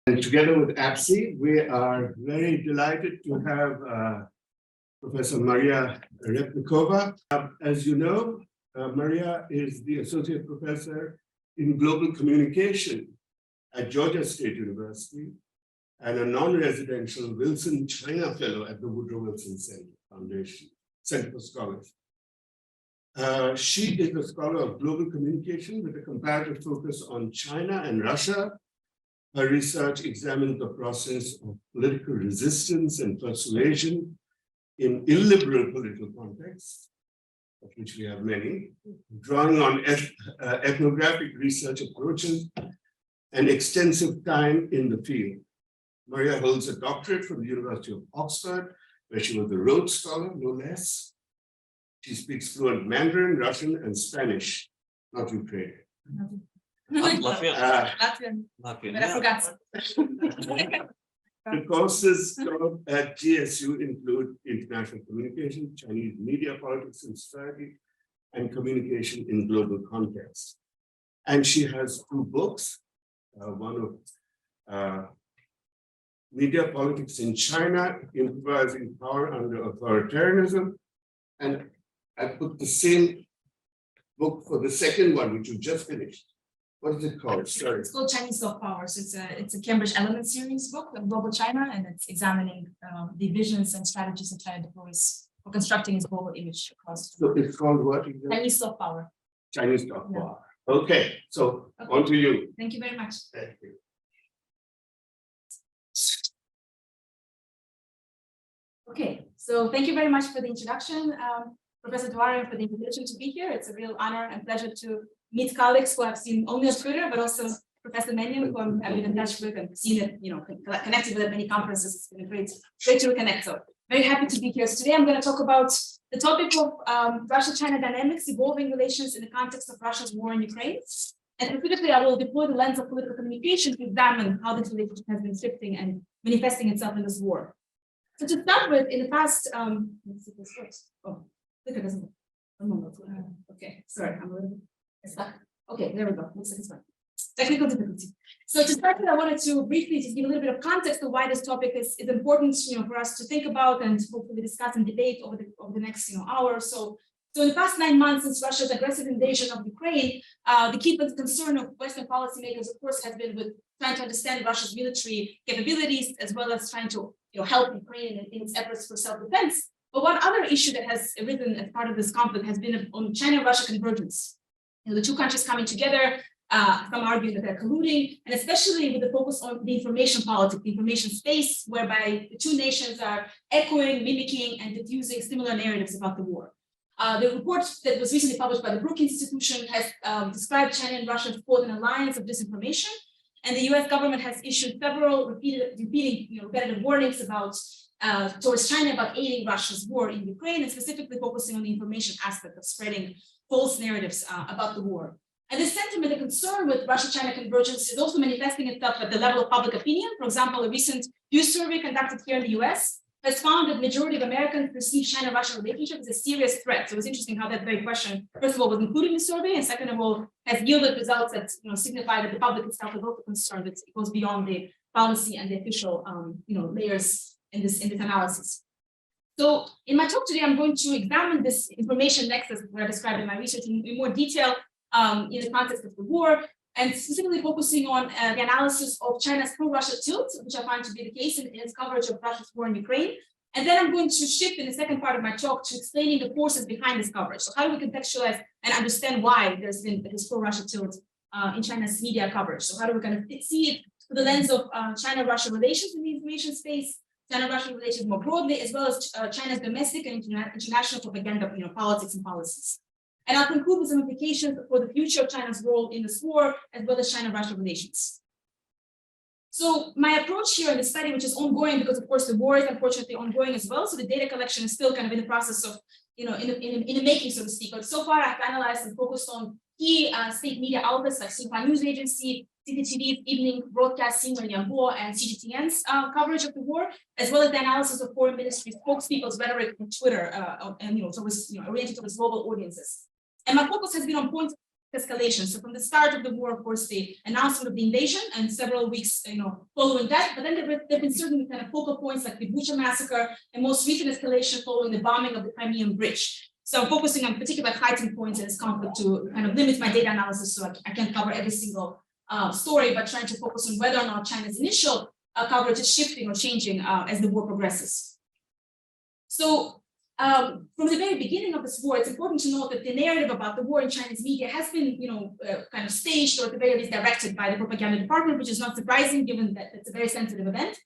And together with APSI, we are very delighted to have Professor Maria Repnikova. As you know, Maria is the Associate Professor in Global Communication at Georgia State University and a non-residential Wilson China Fellow at the Woodrow Wilson Center for Scholars. She is a scholar of global communication with a comparative focus on China and Russia. Her research examines the process of political resistance and persuasion in illiberal political contexts, of which we have many, drawing on ethnographic research approaches and extensive time in the field. Maria holds a doctorate from the University of Oxford, where she was a Rhodes Scholar, no less. She speaks fluent Mandarin, Russian, and Spanish, not Ukrainian. Latvian. Latvian. I forgot. The courses taught at GSU include international communication, Chinese media, politics and society, and communication in global context. And she has two books, one of Media Politics in China, Improvising Power Under Authoritarianism. And I put the same book for the second one, which you just finished. What is it called? Sorry. It's called Chinese Soft Power. So it's a Cambridge Element series book of global China, and it's examining the visions and strategies of China deploys for constructing its global image across. So it's called what? Chinese Soft Power. Chinese Soft Power. Okay, so on to you. Thank you very much. Thank you. Okay, so thank you very much for the introduction, Professor Dwyer, for the invitation to be here. It's a real honor and pleasure to meet colleagues who I've seen only on Twitter, but also Professor Mannion, who I've been in touch with and seen it, connected with at many conferences. It's been great to reconnect. So very happy to be here. So today I'm going to talk about the topic of Russia-China dynamics, evolving relations in the context of Russia's war in Ukraine. And specifically, I will deploy the lens of political communication to examine how this relationship has been shifting and manifesting itself in this war. So to start with, in the past, let's see if this works. Oh, look, it doesn't work. Okay, sorry, I'm a little bit stuck. Okay, there we go. Looks like it's fine. Technical difficulty. So to start with, I wanted to briefly just give a little bit of context of why this topic is important, for us to think about and hopefully discuss and debate over the next hour or so. So in the past 9 months since Russia's aggressive invasion of Ukraine, the key concern of Western policymakers, of course, has been with trying to understand Russia's military capabilities, as well as trying to help Ukraine in its efforts for self-defense. But one other issue that has arisen as part of this conflict has been on China-Russia convergence. The two countries coming together, some argue that they're colluding, and especially with the focus on the information politics, the information space, whereby the two nations are echoing, mimicking, and diffusing similar narratives about the war. The report that was recently published by the Brookings Institution has described China and Russia as, quote, an alliance of disinformation. And the US government has issued several repeating repetitive warnings towards China about aiding Russia's war in Ukraine, and specifically focusing on the information aspect of spreading false narratives about the war. And this sentiment, the concern with Russia-China convergence, is also manifesting itself at the level of public opinion. For example, a recent Pew survey conducted here in the US has found that the majority of Americans perceive China-Russia relationship as a serious threat. So it's interesting how that very question, first of all, was included in the survey, and second of all, has yielded results that signify that the public itself is also concerned that it goes beyond the policy and the official layers in this analysis. So in my talk today, I'm going to examine this information nexus that I described in my research in more detail in the context of the war, and specifically focusing on the analysis of China's pro-Russia tilt, which I find to be the case in its coverage of Russia's war in Ukraine. And then I'm going to shift in the second part of my talk to explaining the forces behind this coverage. So how do we contextualize and understand why there's been this pro-Russia tilt in China's media coverage? So how do we kind of see it through the lens of China-Russia relations in the information space, China-Russia relations more broadly, as well as China's domestic and international propaganda, politics and policies. And I'll conclude with some implications for the future of China's role in this war, as well as China-Russia relations. So my approach here in the study, which is ongoing, because of course the war is unfortunately ongoing as well. So the data collection is still kind of in the process of, in the making, so to speak. But so far I've analyzed and focused on key state media outlets like Xinhua News Agency, CCTV's evening broadcast Xinhua Lianbo, and CGTN's coverage of the war, as well as the analysis of foreign ministry spokespeople's rhetoric on Twitter, and oriented towards global audiences. And my focus has been on points escalation. So from the start of the war, of course, the announcement of the invasion and several weeks, following that, but then there've been certain kind of focal points like the Bucha massacre and most recent escalation following the bombing of the Crimean Bridge. So I'm focusing on particular heightened points in this conflict to kind of limit my data analysis so I can't cover every single story, but trying to focus on whether or not China's initial coverage is shifting or changing as the war progresses. So from the very beginning of this war, it's important to note that the narrative about the war in Chinese media has been, kind of staged or at the very least directed by the propaganda department, which is not surprising given that it's a very sensitive event.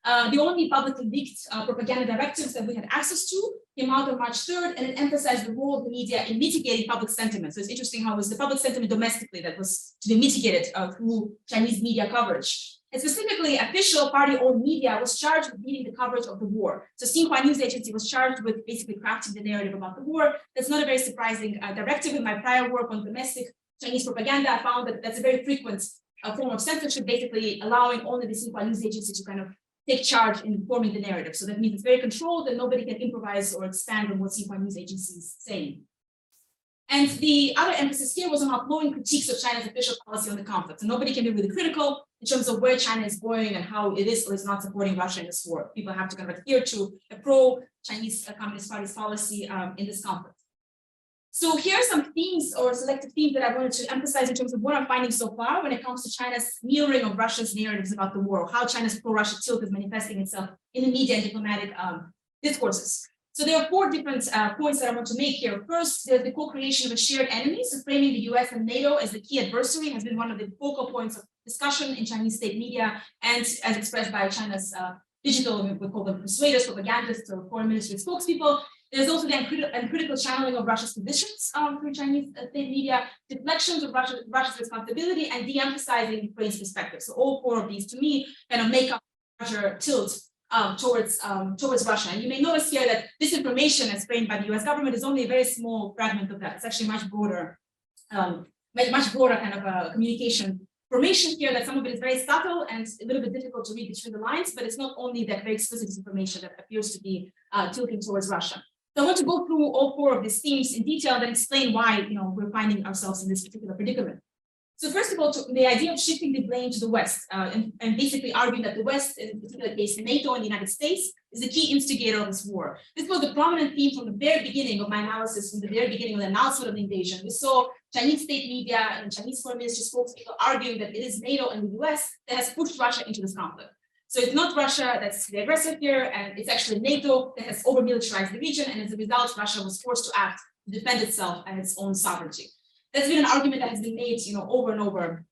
The only publicly leaked propaganda directives that we had access to came out on March 3rd, and it emphasized the role of the media in mitigating public sentiment. So it's interesting how it was the public sentiment domestically that was to be mitigated through Chinese media coverage. And specifically, official party-owned media was charged with leading the coverage of the war. So Xinhua News Agency was charged with basically crafting the narrative about the war. That's not a very surprising directive. In my prior work on domestic Chinese propaganda, I found that that's a very frequent form of censorship, basically allowing only the Xinhua News Agency to kind of take charge in forming the narrative. So that means it's very controlled and nobody can improvise or expand on what Xinhua News Agency is saying. And the other emphasis here was on uploading critiques of China's official policy on the conflict. So nobody can be really critical in terms of where China is going and how it is or is not supporting Russia in this war. People have to kind of adhere to a pro-Chinese Communist Party's policy in this conflict. So here are some themes or selected themes that I wanted to emphasize in terms of what I'm finding so far when it comes to China's mirroring of Russia's narratives about the war, how China's pro-Russia tilt is manifesting itself in the media and diplomatic discourses. So there are 4 different points that I want to make here. First, there's the co-creation of a shared enemy. So framing the US and NATO as the key adversary has been one of the focal points of discussion in Chinese state media and as expressed by China's digital, we call them persuaders, propagandists, or foreign ministry spokespeople. There's also the uncritical channeling of Russia's positions through Chinese state media, deflections of Russia's responsibility, and de-emphasizing Ukraine's perspective. So all 4 of these, to me, kind of make up a larger tilt towards Russia. And you may notice here that this information as framed by the US government is only a very small fragment of that. It's actually much broader kind of communication formation here, that some of it is very subtle and a little bit difficult to read between the lines, but it's not only that very explicit information that appears to be tilting towards Russia. So I want to go through all 4 of these themes in detail and explain why we're finding ourselves in this particular predicament. So first of all, the idea of shifting the blame to the West and basically arguing that the West, in particular case NATO and the United States, is the key instigator of this war. This was the prominent theme from the very beginning of my analysis, from the very beginning of the announcement of the invasion. We saw Chinese state media and Chinese foreign ministry spokespeople arguing that it is NATO and the US that has pushed Russia into this conflict. So it's not Russia that's the aggressor here, and it's actually NATO that has over-militarized the region, and as a result, Russia was forced to act to defend itself and its own sovereignty. That's been an argument that has been made, over and over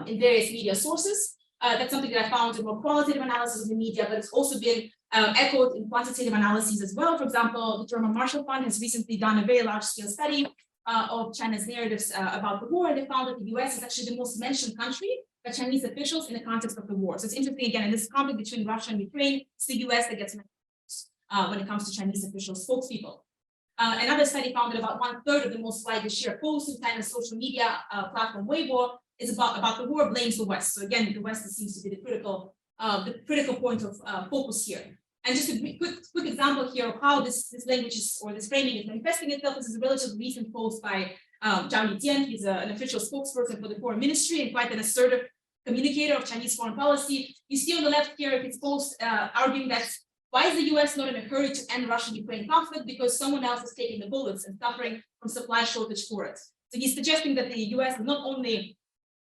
in various media sources. That's something that I found in more qualitative analysis of the media, but it's also been echoed in quantitative analyses as well. For example, the German Marshall Fund has recently done a very large-scale study of China's narratives about the war, and they found that the US is actually the most mentioned country by Chinese officials in the context of the war. So it's interesting, again, in this conflict between Russia and Ukraine, it's the US that gets mentioned when it comes to Chinese official spokespeople. Another study found that about 1/3 of the most widely shared posts in China's social media platform Weibo is about the war blames the West. So again, the West seems to be the critical point of focus here. And just a quick example here of how this language is, or this framing is manifesting itself. This is a relatively recent post by Zhao Lijian. He's an official spokesperson for the foreign ministry and quite an assertive communicator of Chinese foreign policy. You see on the left here his post arguing that why is the US not in a hurry to end Russian-Ukraine conflict? Because someone else is taking the bullets and suffering from supply shortage for it. So he's suggesting that the US is not only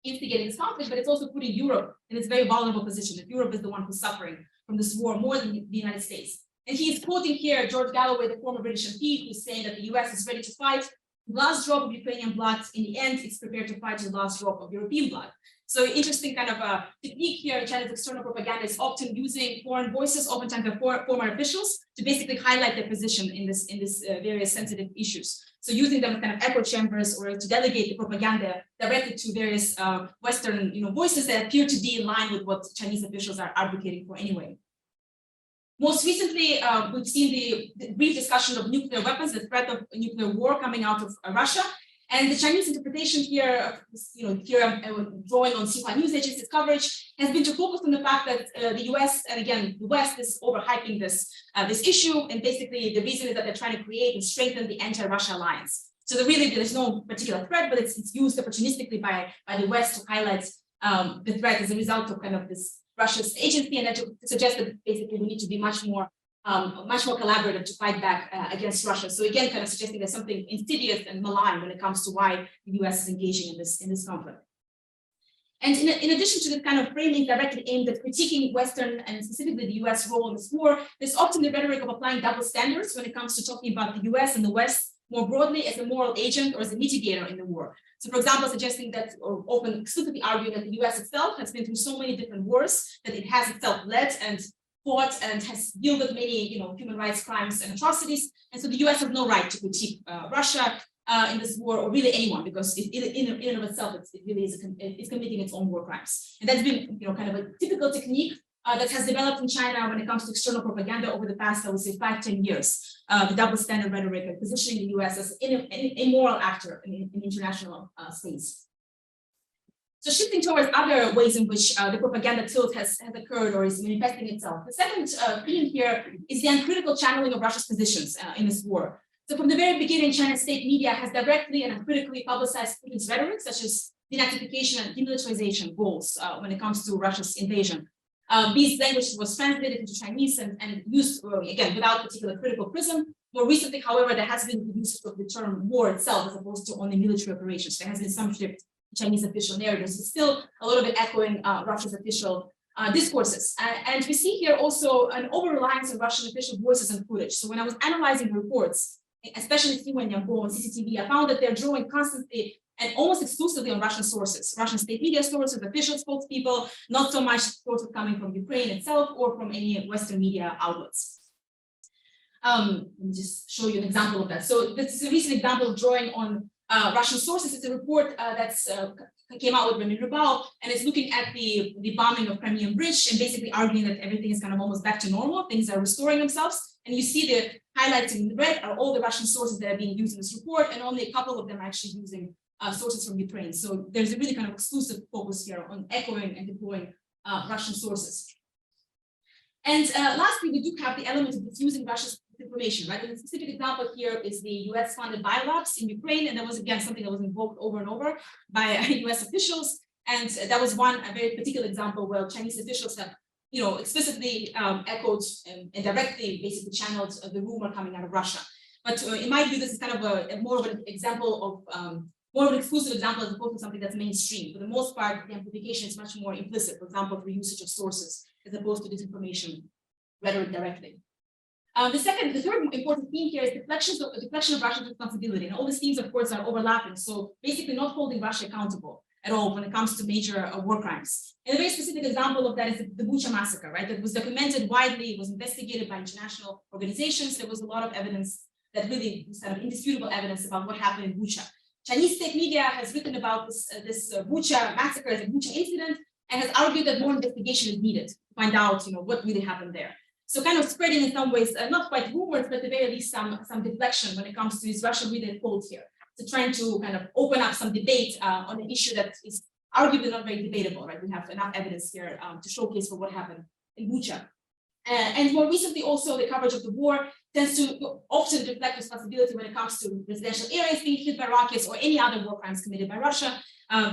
instigating this conflict, but it's also putting Europe in this very vulnerable position, that Europe is the one who's suffering from this war more than the United States. And he's quoting here George Galloway, the former British MP, who's saying that the US is ready to fight the last drop of Ukrainian blood. In the end, it's prepared to fight the last drop of European blood. So interesting kind of a technique here in China's external propaganda is often using foreign voices, oftentimes the former officials, to basically highlight their position in this various sensitive issues. So using them as kind of echo chambers or to delegate the propaganda directly to various Western voices that appear to be in line with what Chinese officials are advocating for anyway. Most recently, we've seen the brief discussion of nuclear weapons, the threat of nuclear war coming out of Russia. And the Chinese interpretation here, here I'm drawing on Xinhua News Agency's coverage, has been to focus on the fact that the US, and again, the West is overhyping this issue. And basically the reason is that they're trying to create and strengthen the anti-Russia alliance. So there's no particular threat, but it's used opportunistically by the West to highlight the threat as a result of kind of this Russia's agency, and to suggest that basically we need to be much more collaborative to fight back against Russia. So again, kind of suggesting there's something insidious and malign when it comes to why the US is engaging in this conflict. And in addition to the kind of framing directly aimed at critiquing Western and specifically the US role in this war, there's often the rhetoric of applying double standards when it comes to talking about the US and the West more broadly as a moral agent or as a mitigator in the war. So for example, suggesting that, or often explicitly arguing that the US itself has been through so many different wars that it has itself led and fought and has yielded many, human rights crimes and atrocities. And so the US has no right to critique Russia in this war, or really anyone, because in and of itself, it really is it's committing its own war crimes. And that's been, kind of a typical technique that has developed in China when it comes to external propaganda over the past, I would say, 5-10 years. The double standard rhetoric and positioning the US as an immoral actor in international space. So shifting towards other ways in which the propaganda tilt has occurred or is manifesting itself. The second theme here is the uncritical channeling of Russia's positions in this war. So from the very beginning, China's state media has directly and uncritically publicized Putin's rhetoric, such as denazification and demilitarization goals when it comes to Russia's invasion. These languages was translated into Chinese and used, again, without particular critical prism. More recently, however, there has been the use of the term war itself as opposed to only military operations. There has been some shift in Chinese official narratives, but still a little bit echoing Russia's official discourses. And we see here also an over-reliance on Russian official voices and footage. So when I was analyzing the reports, especially Xinhua and Yanbo and CCTV, I found that they're drawing constantly and almost exclusively on Russian sources, Russian state media sources, official spokespeople, not so much sources coming from Ukraine itself or from any Western media outlets. Let me just show you an example of that. So this is a recent example of drawing on Russian sources. It's a report that's came out with Repnikova, and it's looking at the bombing of Crimean Bridge and basically arguing that everything is kind of almost back to normal, things are restoring themselves. And you see the highlights in red are all the Russian sources that are being used in this report, and only a couple of them are actually using sources from Ukraine. So there's a really kind of exclusive focus here on echoing and deploying Russian sources. And lastly, we do have the element of using Russia's information, right? And the specific example here is the US-funded biolabs in Ukraine, and that was again something that was invoked over and over by US officials. And that was a very particular example where Chinese officials have, explicitly echoed and directly basically channeled the rumor coming out of Russia. But in my view, this is kind of more of an example of more of an exclusive example as opposed to something that's mainstream. For the most part, the amplification is much more implicit, for example, through usage of sources as opposed to disinformation rhetoric directly. The third important theme here is deflection of Russia's responsibility. And all these themes, of course, are overlapping. So basically not holding Russia accountable at all when it comes to major war crimes. And a very specific example of that is the Bucha massacre, right? That was documented widely, it was investigated by international organizations. There was a lot of evidence that really was kind of indisputable evidence about what happened in Bucha. Chinese state media has written about this Bucha massacre as a Bucha incident and has argued that more investigation is needed to find out, what really happened there. So kind of spreading in some ways, not quite rumors, but at the very least some deflection when it comes to is Russia really at fault here. So trying to kind of open up some debate on an issue that is arguably not very debatable, right? We have enough evidence here to showcase for what happened in Bucha. And more recently, also the coverage of the war tends to often reflect responsibility when it comes to residential areas being hit by rockets or any other war crimes committed by Russia.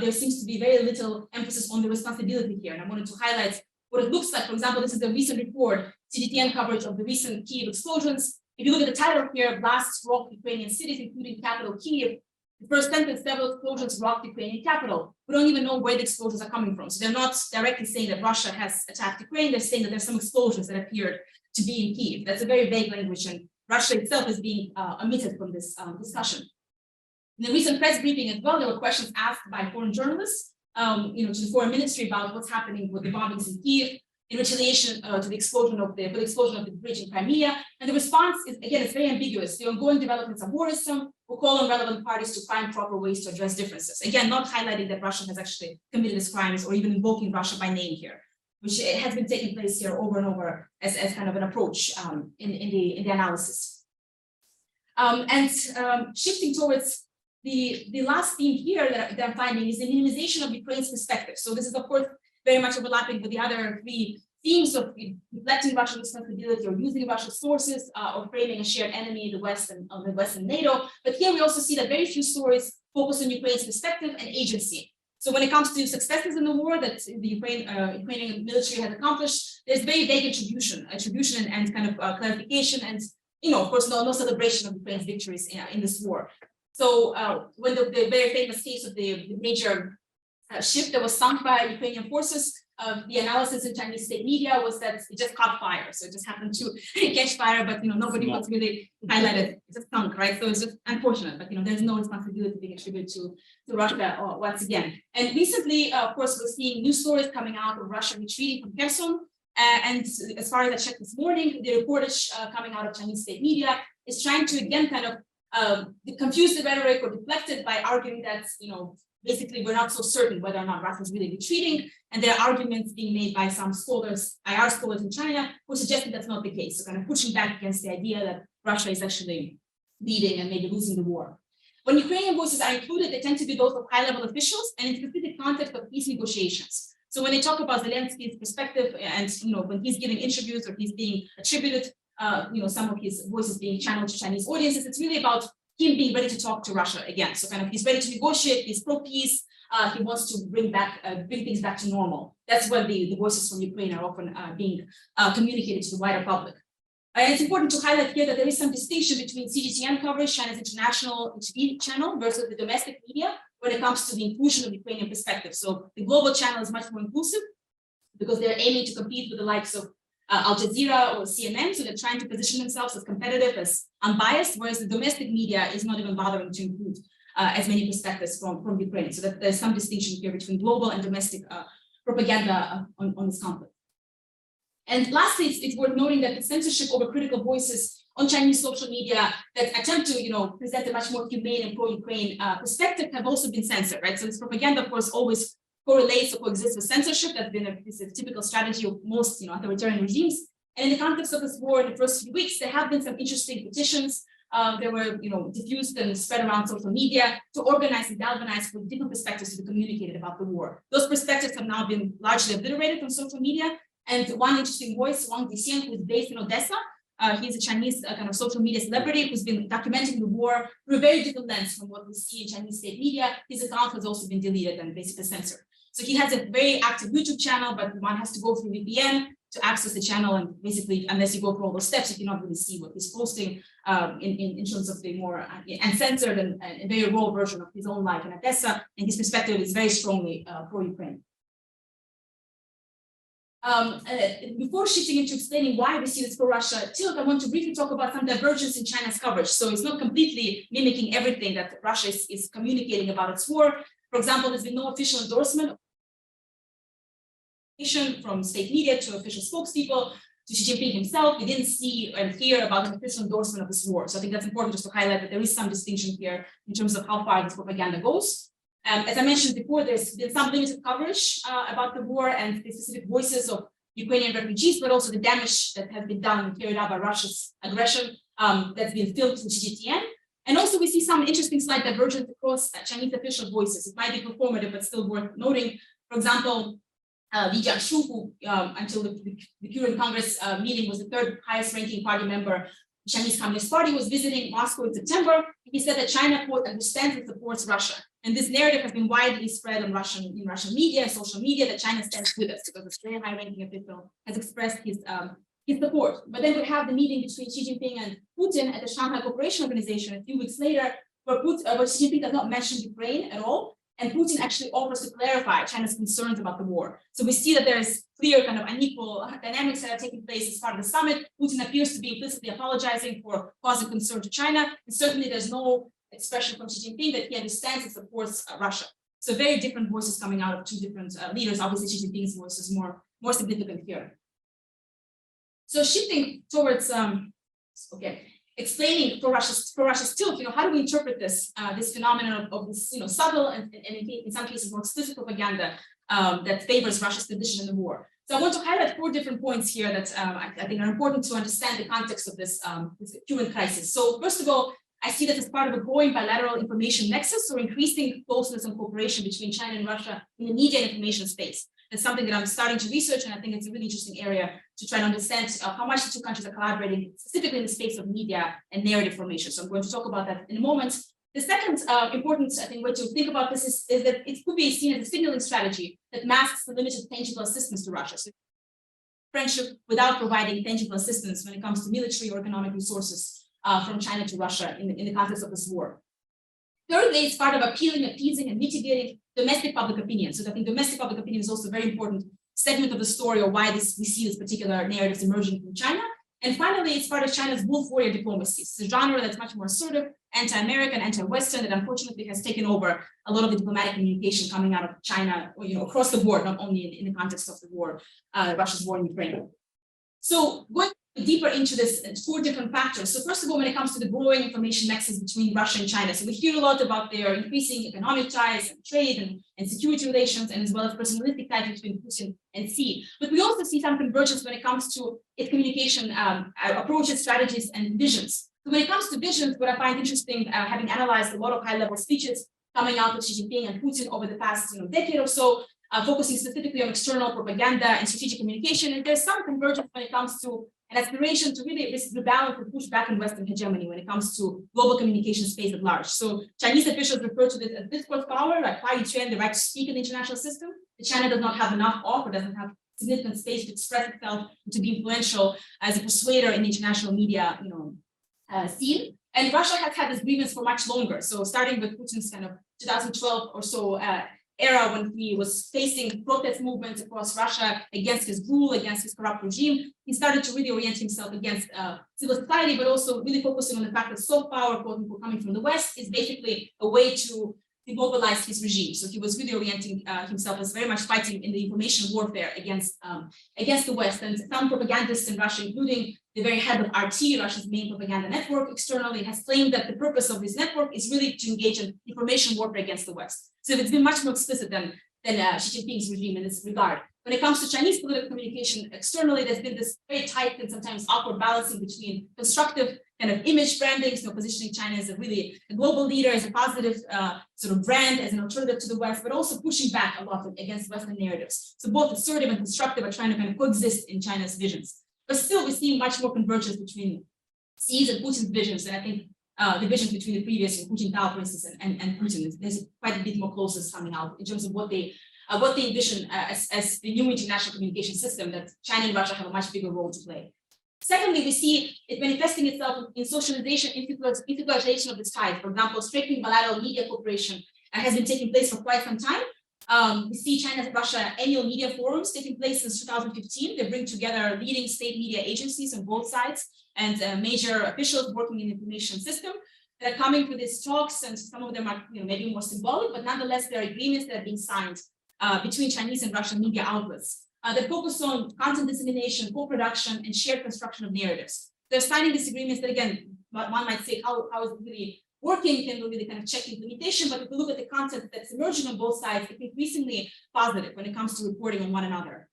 There seems to be very little emphasis on the responsibility here. And I wanted to highlight what it looks like. For example, this is a recent report, CGTN coverage of the recent Kyiv explosions. If you look at the title here, blasts rocked Ukrainian cities, including capital Kyiv. The first sentence, several explosions rocked Ukrainian capital. We don't even know where the explosions are coming from. So they're not directly saying that Russia has attacked Ukraine. They're saying that there's some explosions that appeared to be in Kyiv. That's a very vague language, and Russia itself is being omitted from this discussion. In the recent press briefing as well, there were questions asked by foreign journalists, to the foreign ministry about what's happening with the bombings in Kyiv in retaliation to the explosion of the bridge in Crimea. And the response is, again, it's very ambiguous. The ongoing developments are worrisome. We'll call on relevant parties to find proper ways to address differences. Again, not highlighting that Russia has actually committed these crimes or even invoking Russia by name here, which has been taking place here over and over as kind of an approach in the analysis. Shifting towards the last theme here that I'm finding is the minimization of Ukraine's perspective. So this is, of course, very much overlapping with the other three themes of reflecting Russian responsibility or using Russian sources or framing a shared enemy in the West and NATO. But here we also see that very few stories focus on Ukraine's perspective and agency. So when it comes to successes in the war that the Ukrainian military has accomplished, there's very vague attribution and kind of clarification, and of course, no celebration of Ukraine's victories in this war. So when the very famous case of the major ship that was sunk by Ukrainian forces, the analysis in Chinese state media was that it just caught fire. So it just happened to catch fire, but nobody was really highlighted. It just sunk, right? So it's just unfortunate, but there's no responsibility being attributed to Russia once again. And recently, of course, we're seeing new stories coming out of Russia retreating from Kherson. And as far as I checked this morning, the reportage coming out of Chinese state media is trying to again kind of confuse the rhetoric or deflect it by arguing that basically we're not so certain whether or not Russia is really retreating, and there are arguments being made by some scholars, IR scholars in China, who suggesting that's not the case. So kind of pushing back against the idea that Russia is actually leading and maybe losing the war. When Ukrainian voices are included, they tend to be those of high-level officials and in specific context of peace negotiations. So when they talk about Zelensky's perspective, and when he's giving interviews or he's being attributed, some of his voices being channeled to Chinese audiences, it's really about him being ready to talk to Russia again. So kind of he's ready to negotiate, he's pro-peace, he wants to bring things back to normal. That's when the voices from Ukraine are often being communicated to the wider public. And it's important to highlight here that there is some distinction between CGTN coverage, China's international TV channel, versus the domestic media when it comes to the inclusion of Ukrainian perspective. So the global channel is much more inclusive because they're aiming to compete with the likes of Al Jazeera or CNN, so they're trying to position themselves as competitive, as unbiased, whereas the domestic media is not even bothering to include as many perspectives from Ukraine. So that there's some distinction here between global and domestic propaganda on this conflict. And lastly, it's worth noting that the censorship over critical voices on Chinese social media that attempt to present a much more humane and pro-Ukraine perspective have also been censored, right? So this propaganda, of course, always correlates or coexists with censorship. That's been a typical strategy of most authoritarian regimes. And in the context of this war, in the first few weeks, there have been some interesting petitions that were diffused and spread around social media to organize and galvanize for different perspectives to be communicated about the war. Those perspectives have now been largely obliterated on social media. And one interesting voice, Wang Dixin, who is based in Odessa, he's a Chinese kind of social media celebrity who's been documenting the war through a very different lens from what we see in Chinese state media. His account has also been deleted and basically censored. So he has a very active YouTube channel, but one has to go through VPN to access the channel. And basically, unless you go through all those steps, you cannot really see what he's posting in terms of the more uncensored and very raw version of his own life in Odessa. And his perspective is very strongly pro-Ukraine. Before shifting into explaining why we see this pro-Russia tilt, I want to briefly talk about some divergence in China's coverage. So it's not completely mimicking everything that Russia is communicating about its war. For example, there's been no official endorsement from state media to official spokespeople to Xi Jinping himself. We didn't see and hear about an official endorsement of this war. So I think that's important just to highlight that there is some distinction here in terms of how far this propaganda goes. As I mentioned before, there's been some limited coverage about the war and the specific voices of Ukrainian refugees, but also the damage that has been done and carried out by Russia's aggression that's been filmed through CGTN. And also we see some interesting slight divergence across Chinese official voices. It might be performative, but still worth noting. For example, Li Jianshu, who until the current Congress meeting was the third highest ranking party member of the Chinese Communist Party, was visiting Moscow in September. He said that China, quote, understands and supports Russia. And this narrative has been widely spread on Russian media and social media that China stands with us because this very high ranking official has expressed his support. But then we have the meeting between Xi Jinping and Putin at the Shanghai Cooperation Organization a few weeks later, where Xi Jinping does not mention Ukraine at all. And Putin actually offers to clarify China's concerns about the war. So we see that there is clear kind of unequal dynamics that are taking place as part of the summit. Putin appears to be implicitly apologizing for causing concern to China. And certainly there's no expression from Xi Jinping that he understands and supports Russia. So very different voices coming out of two different leaders. Obviously, Xi Jinping's voice is more significant here. So shifting towards, explaining for Russia's tilt, how do we interpret this phenomenon of this, subtle and in some cases more explicit propaganda that favors Russia's position in the war? So I want to highlight 4 different points here that I think are important to understand the context of this human crisis. So first of all, I see this as part of a growing bilateral information nexus or increasing closeness and cooperation between China and Russia in the media and information space. That's something that I'm starting to research, and I think it's a really interesting area to try to understand how much the two countries are collaborating, specifically in the space of media and narrative formation. So I'm going to talk about that in a moment. The second important, I think, way to think about this is that it could be seen as a signaling strategy that masks the limited tangible assistance to Russia. So friendship without providing tangible assistance when it comes to military or economic resources from China to Russia in the context of this war. Thirdly, it's part of appealing, appeasing, and mitigating domestic public opinion. So I think domestic public opinion is also a very important segment of the story, or why we see this particular narratives emerging from China. And finally, it's part of China's wolf warrior diplomacy. It's a genre that's much more assertive, anti-American, anti-Western, that unfortunately has taken over a lot of the diplomatic communication coming out of China, or, across the board, not only in the context of the war, Russia's war in Ukraine. So going deeper into this, 4 different factors. So first of all, when it comes to the growing information nexus between Russia and China, so we hear a lot about their increasing economic ties and trade and security relations, and as well as personalistic ties between Putin and Xi. But we also see some convergence when it comes to its communication approaches, strategies, and visions. So when it comes to visions, what I find interesting, having analyzed a lot of high-level speeches coming out of Xi Jinping and Putin over the past decade or so, focusing specifically on external propaganda and strategic communication, and there's some convergence when it comes to an aspiration to really rebalance and push back in Western hegemony when it comes to global communication space at large. So Chinese officials refer to this as discourse power, like the right to speak in the international system, that China does not have enough of, or doesn't have significant space to express itself and to be influential as a persuader in the international media, scene. And Russia has had this grievance for much longer. So starting with Putin's kind of 2012 or so era, when he was facing protest movements across Russia against his rule, against his corrupt regime, he started to really orient himself against civil society, but also really focusing on the fact that soft power, quote unquote, coming from the West is basically a way to demobilize his regime. So he was really orienting himself as very much fighting in the information warfare against the West. And some propagandists in Russia, including the very head of RT, Russia's main propaganda network externally, has claimed that the purpose of this network is really to engage in information warfare against the West. So it's been much more explicit than Xi Jinping's regime in this regard. When it comes to Chinese political communication externally, there's been this very tight and sometimes awkward balancing between constructive kind of image branding, positioning China as a global leader, as a positive sort of brand, as an alternative to the West, but also pushing back a lot against Western narratives. So both assertive and constructive are trying to kind of coexist in China's visions. But still, we see much more convergence between Xi's and Putin's visions, and I think the visions between the previous Hu Jintao, for instance, and Putin. There's quite a bit more closeness coming out in terms of what they envision as the new international communication system, that China and Russia have a much bigger role to play. Secondly, we see it manifesting itself in socialization, institutionalization of this ties. For example, strengthening bilateral media cooperation has been taking place for quite some time. We see China and Russia annual media forums taking place since 2015. They bring together leading state media agencies on both sides and major officials working in the information system that are coming to these talks, and some of them are maybe more symbolic, but nonetheless, there are agreements that are being signed between Chinese and Russian media outlets that focus on content dissemination, co-production, and shared construction of narratives. They're signing these agreements that, again, one might say, how is it really working? Can we really kind of check implementation? But if we look at the content that's emerging on both sides, it's increasingly positive when it comes to reporting on one another.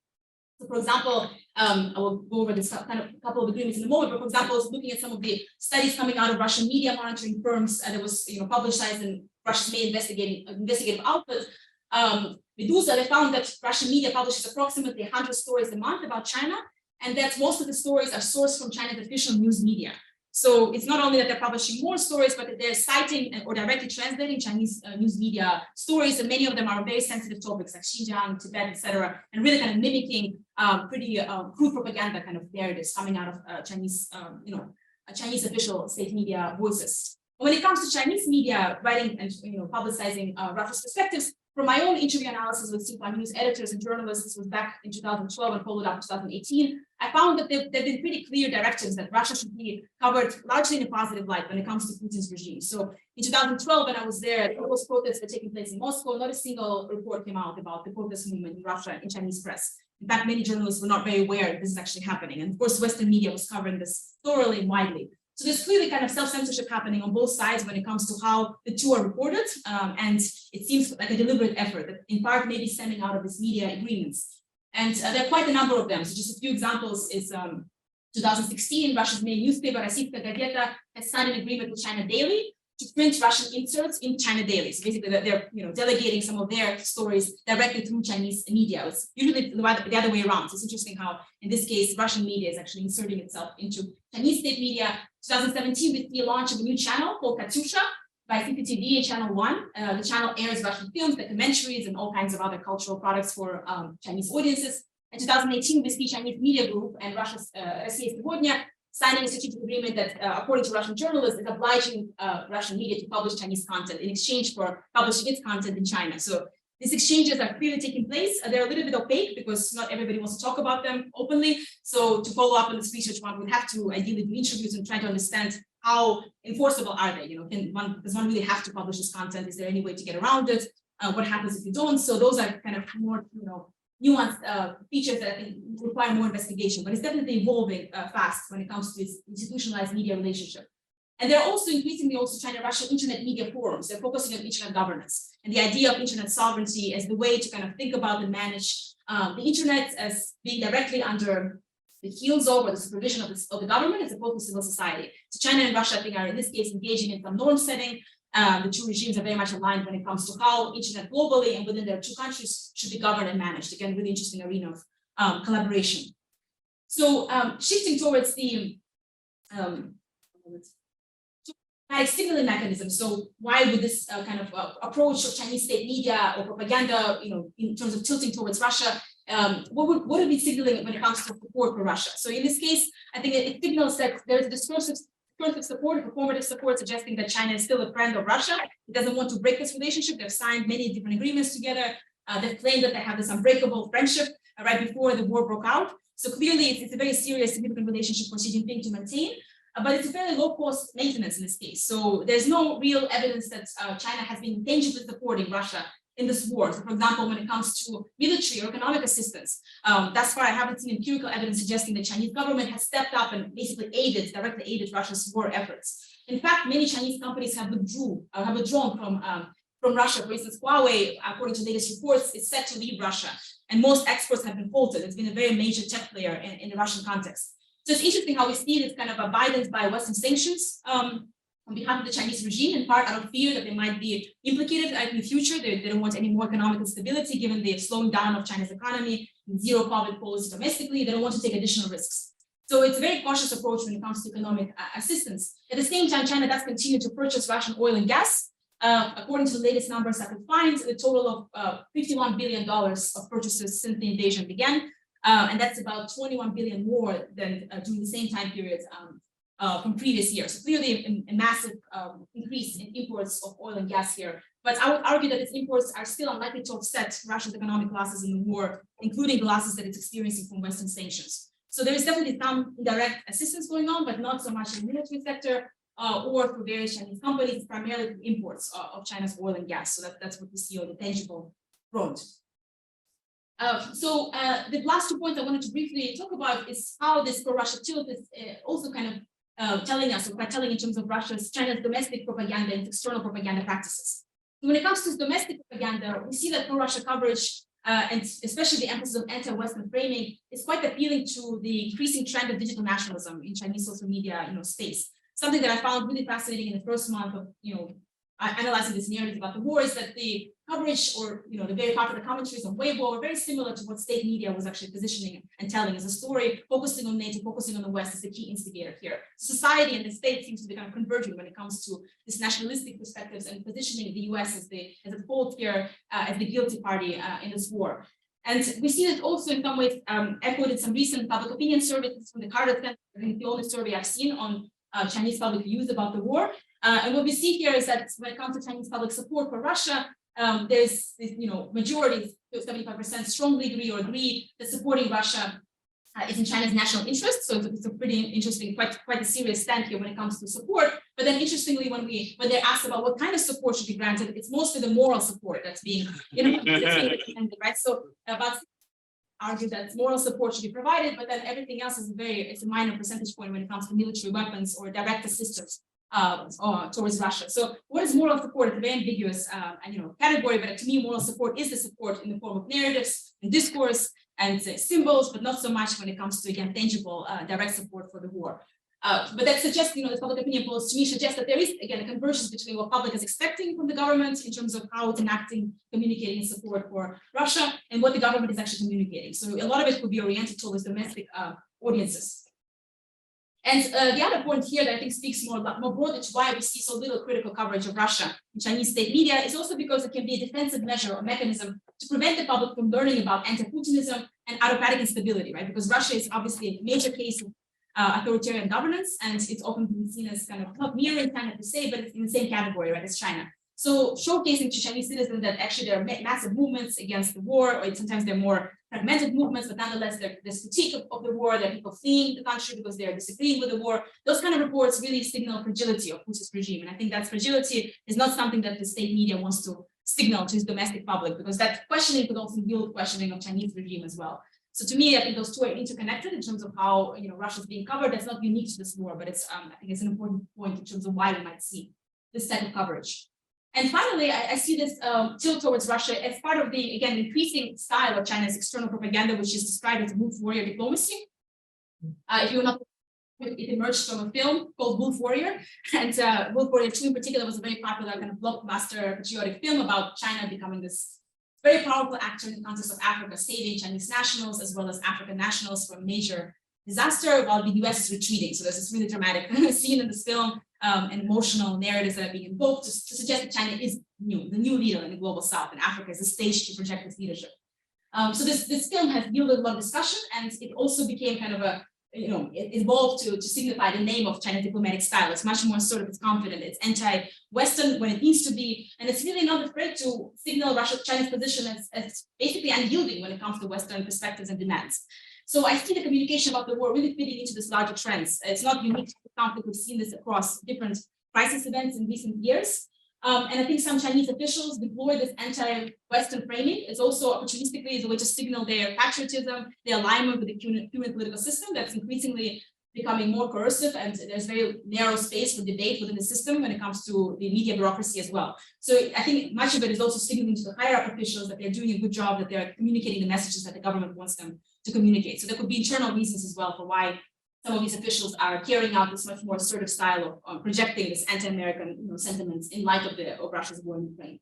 So, for example, I will go over this kind of couple of agreements in a moment. But for example, looking at some of the studies coming out of Russian media monitoring firms that was publicized in Russia's main investigative output, Medusa, they found that Russian media publishes approximately 100 stories a month about China, and that most of the stories are sourced from China's official news media. So it's not only that they're publishing more stories, but that they're citing or directly translating Chinese news media stories, and many of them are very sensitive topics like Xinjiang, Tibet, etc., and really kind of mimicking pretty crude propaganda kind of narratives coming out of Chinese, Chinese official state media voices. When it comes to Chinese media writing and publicizing Russia's perspectives, from my own interview analysis with Xinhua News editors and journalists, this was back in 2012 and followed up in 2018, I found that there have been pretty clear directives that Russia should be covered largely in a positive light when it comes to Putin's regime. So in 2012, when I was there, all those protests were taking place in Moscow. Not a single report came out about the protest movement in Russia in Chinese press. In fact, many journalists were not very aware that this is actually happening. And of course, Western media was covering this thoroughly and widely. So there's clearly kind of self-censorship happening on both sides when it comes to how the two are reported. And it seems like a deliberate effort that in part may be stemming out of these media agreements. And there are quite a number of them. So just a few examples is 2016, Russia's main newspaper, Российская Газета, has signed an agreement with China Daily to print Russian inserts in China dailies. Basically, they're delegating some of their stories directly through Chinese media. It's usually the other way around. So it's interesting how, in this case, Russian media is actually inserting itself into Chinese state media. 2017, we see a launch of a new channel called Katyusha by CCTV, Channel 1. The channel airs Russian films, documentaries, and all kinds of other cultural products for Chinese audiences. In 2018, we see Chinese Media Group and Russia's Россия Сегодня signing a strategic agreement that, according to Russian journalists, is obliging Russian media to publish Chinese content in exchange for publishing its content in China. So these exchanges are clearly taking place. They're a little bit opaque because not everybody wants to talk about them openly. So to follow up on this research, one would have to ideally do interviews and try to understand how enforceable are they. Does one really have to publish this content? Is there any way to get around it? What happens if you don't? So those are kind of more, nuanced features that I think require more investigation, but it's definitely evolving fast when it comes to this institutionalized media relationship. And they're also increasingly China-Russia internet media forums. They're focusing on internet governance and the idea of internet sovereignty as the way to kind of think about and manage the internet as being directly under the heels of or the supervision of the government as opposed to civil society. So China and Russia, I think, are in this case engaging in some norm setting. The two regimes are very much aligned when it comes to how internet globally and within their two countries should be governed and managed. Again, really interesting arena of collaboration. So shifting towards the signaling mechanism. So why would this kind of approach of Chinese state media or propaganda, in terms of tilting towards Russia, what would be signaling when it comes to support for Russia? So in this case, I think it signals that there's a discursive support, performative support, suggesting that China is still a friend of Russia. It doesn't want to break this relationship. They've signed many different agreements together. They've claimed that they have this unbreakable friendship right before the war broke out. So clearly, it's a very serious, significant relationship for Xi Jinping to maintain. But it's a fairly low-cost maintenance in this case. So there's no real evidence that China has been tangibly supporting Russia in this war. So for example, when it comes to military or economic assistance, thus far I haven't seen empirical evidence suggesting the Chinese government has stepped up and basically directly aided Russia's war efforts. In fact, many Chinese companies have withdrawn from Russia. For instance, Huawei, according to latest reports, is set to leave Russia. And most exports have been halted. It's been a very major tech player in the Russian context. So it's interesting how we see this kind of abidance by Western sanctions on behalf of the Chinese regime, in part out of fear that they might be implicated in the future. They don't want any more economic instability given the slowing down of China's economy, zero COVID policy domestically. They don't want to take additional risks. So it's a very cautious approach when it comes to economic assistance. At the same time, China does continue to purchase Russian oil and gas. According to the latest numbers I could find, a total of $51 billion of purchases since the invasion began. And that's about 21 billion more than during the same time period from previous years. So clearly a massive increase in imports of oil and gas here. But I would argue that its imports are still unlikely to offset Russia's economic losses in the war, including the losses that it's experiencing from Western sanctions. So there is definitely some indirect assistance going on, but not so much in the military sector or for various Chinese companies, primarily through imports of China's oil and gas. So that's what we see on the tangible front. The last 2 points I wanted to briefly talk about is how this pro-Russia tilt is also kind of telling us, or quite telling in terms of China's domestic propaganda and external propaganda practices. When it comes to domestic propaganda, we see that pro-Russia coverage and especially the emphasis on anti-Western framing is quite appealing to the increasing trend of digital nationalism in Chinese social media, space. Something that I found really fascinating in the first month of, analyzing this narrative about the war is that the coverage or, the very popular commentaries on Weibo are very similar to what state media was actually positioning and telling as a story, focusing on NATO, focusing on the West as the key instigator here. Society and the state seems to be kind of converging when it comes to this nationalistic perspectives and positioning the US as the fault here, as the guilty party in this war. And we see that also in some ways echoed in some recent public opinion surveys from the Carter Center. I think the only survey I've seen on Chinese public views about the war. And what we see here is that when it comes to Chinese public support for Russia, there's this, majority, 75% strongly agree that supporting Russia is in China's national interest. So it's a pretty interesting, quite a serious stand here when it comes to support. But then interestingly, when they're asked about what kind of support should be granted, it's mostly the moral support that's being, right? So about argue that moral support should be provided, but then everything else is it's a minor percentage point when it comes to military weapons or direct assistance towards Russia. So what is moral support? It's a very ambiguous category, but to me, moral support is the support in the form of narratives and discourse and symbols, but not so much when it comes to, again, tangible direct support for the war. But that suggests, the public opinion polls to me suggest that there is, again, a convergence between what public is expecting from the government in terms of how it's enacting, communicating support for Russia and what the government is actually communicating. So a lot of it could be oriented towards domestic audiences. And the other point here that I think speaks more broadly to why we see so little critical coverage of Russia in Chinese state media is also because it can be a defensive measure or mechanism to prevent the public from learning about anti-Putinism and autocratic instability, right? Because Russia is obviously a major case of authoritarian governance, and it's often been seen as kind of not mirroring China per se, but it's in the same category, right, as China. So showcasing to Chinese citizens that actually there are massive movements against the war, or sometimes they're more fragmented movements, but nonetheless there's critique of the war, there are people fleeing the country because they're disagreeing with the war. Those kind of reports really signal fragility of Putin's regime. And I think that fragility is not something that the state media wants to signal to its domestic public, because that questioning could also yield questioning of Chinese regime as well. So to me, I think those two are interconnected in terms of how Russia is being covered. That's not unique to this war, but it's I think it's an important point in terms of why we might see this type of coverage. And finally, I see this tilt towards Russia as part of the, again, increasing style of China's external propaganda, which is described as wolf warrior diplomacy. If you're not, it emerged from a film called Wolf Warrior, and Wolf Warrior 2 in particular was a very popular kind of blockbuster patriotic film about China becoming this very powerful actor in the context of Africa, saving Chinese nationals as well as African nationals from major disaster while the US is retreating. So there's this really dramatic scene in this film and emotional narratives that are being invoked to suggest that China is the new leader in the global South, and Africa is a stage to project its leadership. So this film has yielded a lot of discussion, and it also became kind of a, it evolved to signify the name of China's diplomatic style. It's much more sort of, it's confident, it's anti-Western when it needs to be, and it's really not afraid to signal China's position as basically unyielding when it comes to Western perspectives and demands. So I see the communication about the war really fitting into this larger trends. It's not unique to the conflict. We've seen this across different crisis events in recent years. And I think some Chinese officials deploy this anti-Western framing. It's also opportunistically as a way to signal their patriotism, their alignment with the Cuban political system that's increasingly becoming more coercive, and there's very narrow space for debate within the system when it comes to the media bureaucracy as well. So I think much of it is also signaling to the higher up officials that they're doing a good job, that they're communicating the messages that the government wants them to communicate. So there could be internal reasons as well for why some of these officials are carrying out this much more assertive style of projecting this anti-American sentiments in light of Russia's war in Ukraine.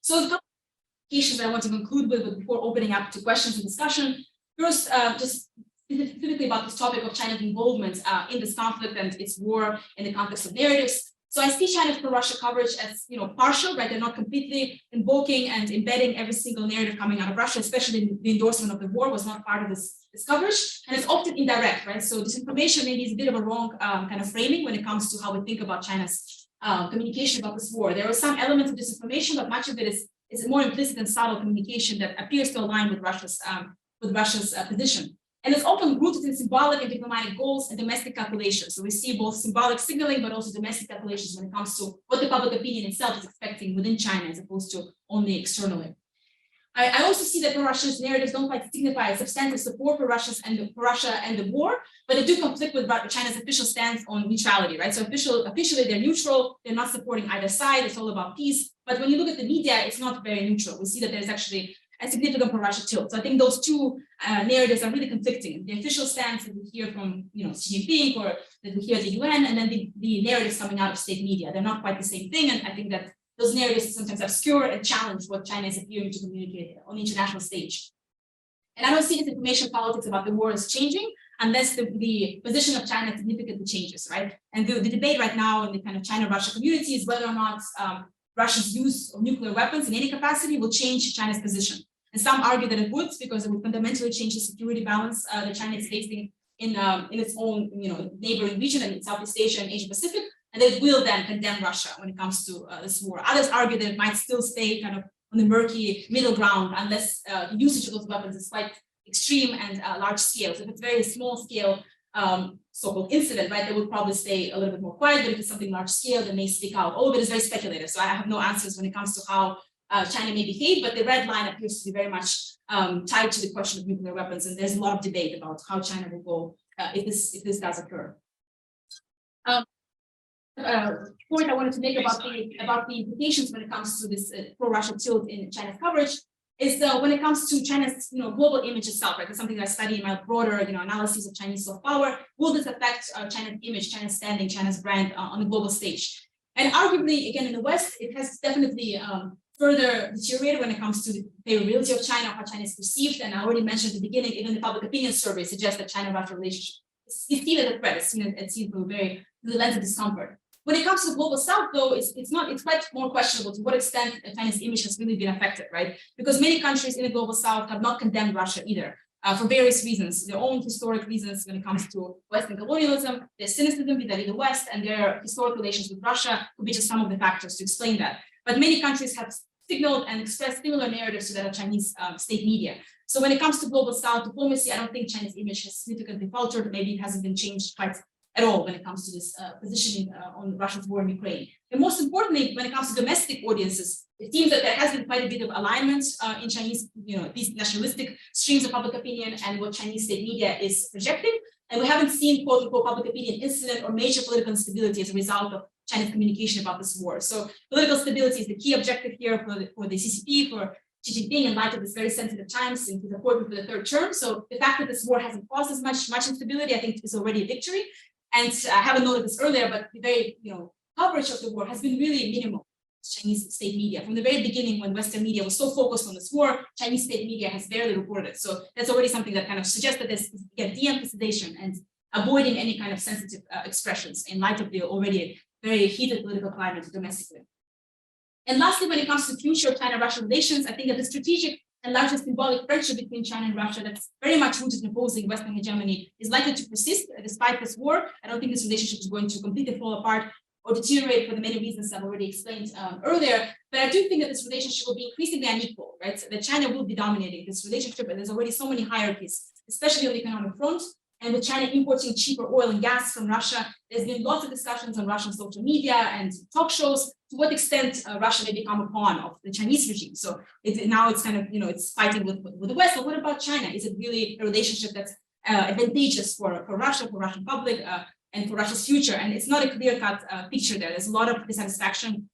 So the couple of issues I want to conclude with before opening up to questions and discussion. First, just specifically about this topic of China's involvement in this conflict and its war in the context of narratives. So I see China's pro-Russia coverage as partial, right? They're not completely invoking and embedding every single narrative coming out of Russia, especially the endorsement of the war was not part of this coverage, and it's often indirect, right? So disinformation maybe is a bit of a wrong kind of framing when it comes to how we think about China's communication about this war. There are some elements of disinformation, but much of it is more implicit and subtle communication that appears to align with Russia's position. And it's often rooted in symbolic and diplomatic goals and domestic calculations. So we see both symbolic signaling, but also domestic calculations when it comes to what the public opinion itself is expecting within China, as opposed to only externally. I also see that Russia's narratives don't quite signify substantive support for Russia and the war, but they do conflict with China's official stance on neutrality, right? So officially they're neutral, they're not supporting either side, it's all about peace. But when you look at the media, it's not very neutral. We see that there's actually a significant pro-Russia tilt. So I think those two narratives are really conflicting. The official stance that we hear from Xi Jinping, or that we hear at the UN, and then the narratives coming out of state media. They're not quite the same thing, and I think that those narratives sometimes obscure and challenge what China is appearing to communicate on the international stage. And I don't see this information politics about the war is changing unless the position of China significantly changes, right? And the debate right now in the kind of China-Russia community is whether or not Russia's use of nuclear weapons in any capacity will change China's position. And some argue that it would, because it would fundamentally change the security balance that China is facing in its own neighboring region in Southeast Asia and Asia Pacific, and it will then condemn Russia when it comes to this war. Others argue that it might still stay kind of on the murky middle ground unless the usage of those weapons is quite extreme and large scale. So if it's very small scale so-called incident, right, they would probably stay a little bit more quiet, but if it's something large scale, they may speak out. All of it is very speculative, so I have no answers when it comes to how China may behave, but the red line appears to be very much tied to the question of nuclear weapons, and there's a lot of debate about how China will go if this does occur. Point I wanted to make about the implications when it comes to this pro-Russia tilt in China's coverage is when it comes to China's global image itself, right? That's something that I study in my broader analysis of Chinese soft power. Will this affect China's image, China's standing, China's brand on the global stage? And arguably, again, in the West, it has definitely further deteriorated when it comes to the favorability of China, how China is perceived. And I already mentioned at the beginning, even the public opinion survey suggests that China-Russia relationship is seen as a threat. It's seen through the lens of discomfort. When it comes to the global South, though, it's quite more questionable to what extent China's image has really been affected, right? Because many countries in the global South have not condemned Russia either, for various reasons, their own historic reasons when it comes to Western colonialism, their cynicism vis-a-vis the West, and their historic relations with Russia could be just some of the factors to explain that. But many countries have signaled and expressed similar narratives to that of Chinese state media. So when it comes to global South diplomacy, I don't think China's image has significantly faltered. Maybe it hasn't been changed quite at all when it comes to this positioning on Russia's war in Ukraine. And most importantly, when it comes to domestic audiences, it seems that there has been quite a bit of alignment in Chinese, these nationalistic streams of public opinion and what Chinese state media is projecting. And we haven't seen quote unquote public opinion incident or major political instability as a result of China's communication about this war. So political stability is the key objective here for the CCP, for Xi Jinping in light of this very sensitive times in his appointment for the third term. So the fact that this war hasn't caused as much instability, I think is already a victory. And I haven't noted this earlier, but the very coverage of the war has been really minimal. Chinese state media from the very beginning, when Western media was so focused on this war, Chinese state media has barely reported it. So that's already something that kind of suggests that there's de-emphasization and avoiding any kind of sensitive expressions in light of the already very heated political climate domestically. And lastly, when it comes to future China-Russia relations, I think that the strategic and largely symbolic friendship between China and Russia that's very much rooted in opposing Western hegemony is likely to persist despite this war. I don't think this relationship is going to completely fall apart or deteriorate for the many reasons I've already explained earlier. But I do think that this relationship will be increasingly unequal, right? So that China will be dominating this relationship, and there's already so many hierarchies, especially on the economic front. And with China importing cheaper oil and gas from Russia, there's been lots of discussions on Russian social media and talk shows to what extent Russia may become a pawn of the Chinese regime. So now it's kind of, it's fighting with the West. But what about China? Is it really a relationship that's advantageous for Russia, for Russian public, and for Russia's future? And it's not a clear-cut picture there. There's a lot of dissatisfaction,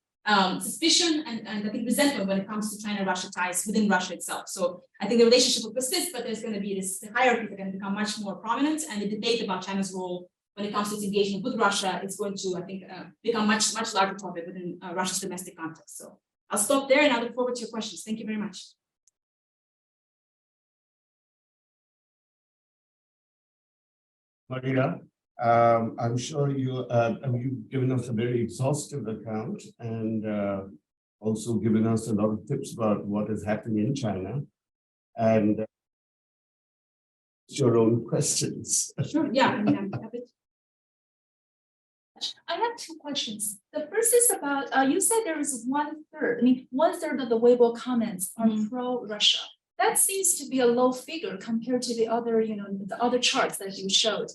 suspicion, and I think resentment when it comes to China-Russia ties within Russia itself. So I think the relationship will persist, but there's going to be the hierarchies are going to become much more prominent, and the debate about China's role when it comes to its engagement with Russia is going to, I think, become much larger topic within Russia's domestic context. So I'll stop there, and I look forward to your questions. Thank you very much. Maria, I'm sure you've given us a very exhaustive account and also given us a lot of tips about what is happening in China and your own questions. Sure, yeah. I'm happy. I have two questions. The first is about, you said there is 1/3 of the Weibo comments are pro-Russia. That seems to be a low figure compared to the other, the other charts that you showed,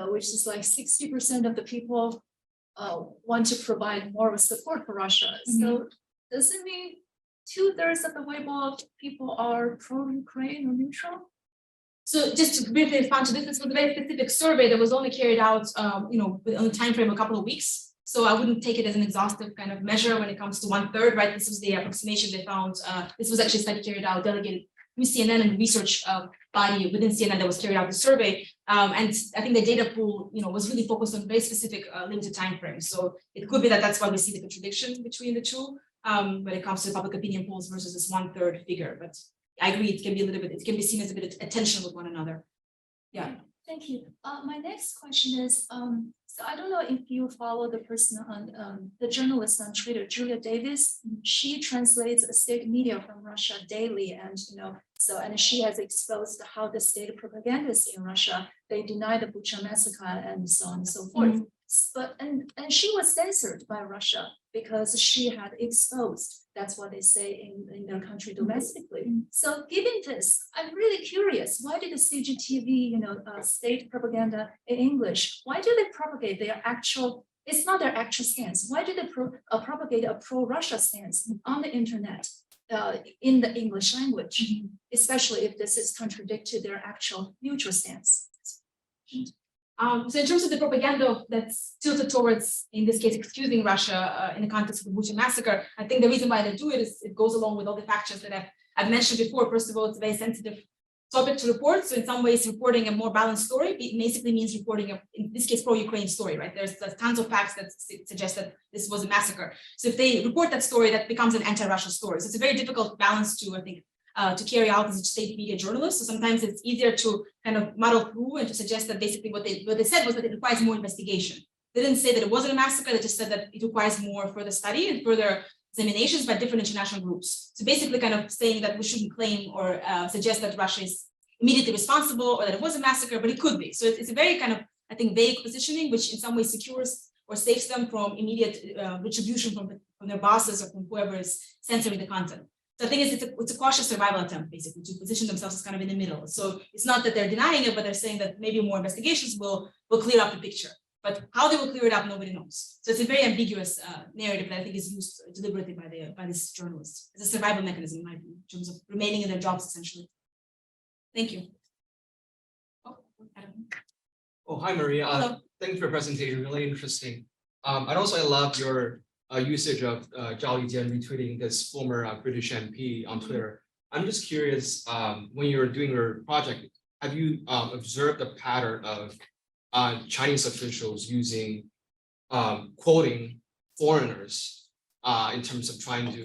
which is like 60% of the people want to provide more support for Russia. So does it mean 2/3 of the Weibo people are pro-Ukraine or neutral? So just to briefly respond to this, this was a very specific survey that was only carried out, on the time frame of a couple of weeks. So I wouldn't take it as an exhaustive kind of measure when it comes to 1/3, right? This was the approximation they found. This was actually a study carried out, delegated through CNN and research body within CNN that was carried out the survey. And I think the data pool, was really focused on very specific limited time frames. So it could be that that's why we see the contradiction between the two when it comes to public opinion polls versus this 1/3 figure. But I agree, it can be seen as a bit of attention with one another. Yeah. Thank you. My next question is, so I don't know if you follow the person on the journalist on Twitter, Julia Davis. She translates state media from Russia daily, and and she has exposed how the state propagandists in Russia, they deny the Bucha massacre and so on and so forth. But and she was censored by Russia because she had exposed. That's what they say in their country domestically. So given this, I'm really curious, why did the CGTV, state propaganda in English, why do they propagate their actual, it's not their actual stance. Why do they propagate a pro-Russia stance on the internet in the English language, especially if this is contradicted to their actual neutral stance? So in terms of the propaganda that's tilted towards, in this case, excusing Russia in the context of the Bucha massacre, I think the reason why they do it is it goes along with all the factors that I've mentioned before, first of all, it's a very sensitive topic to report. So in some ways, reporting a more balanced story basically means reporting in this case, pro-Ukraine story, right? There's tons of facts that suggest that this was a massacre. So if they report that story, that becomes an anti-Russia story. So it's a very difficult balance to, I think, to carry out as a state media journalist. So sometimes it's easier to kind of muddle through and to suggest that basically what they said was that it requires more investigation. They didn't say that it wasn't a massacre, they just said that it requires more further study and further examinations by different international groups. So basically kind of saying that we shouldn't claim or suggest that Russia is immediately responsible or that it was a massacre, but it could be. So it's a very kind of, I think, vague positioning, which in some ways secures or saves them from immediate retribution from their bosses or from whoever is censoring the content. So I think it's a cautious survival attempt, basically, to position themselves as kind of in the middle. So it's not that they're denying it, but they're saying that maybe more investigations will clear up the picture. But how they will clear it up, nobody knows. So it's a very ambiguous narrative that I think is used deliberately by these journalists as a survival mechanism, in my view, in terms of remaining in their jobs, essentially. Thank you. Oh, Adam. Oh, hi, Maria. Hello. Thanks for your presentation. Really interesting. And also, I love your usage of Zhao Lijian retweeting this former British MP on Twitter. I'm just curious, when you're doing your project, have you observed a pattern of Chinese officials using quoting foreigners in terms of trying to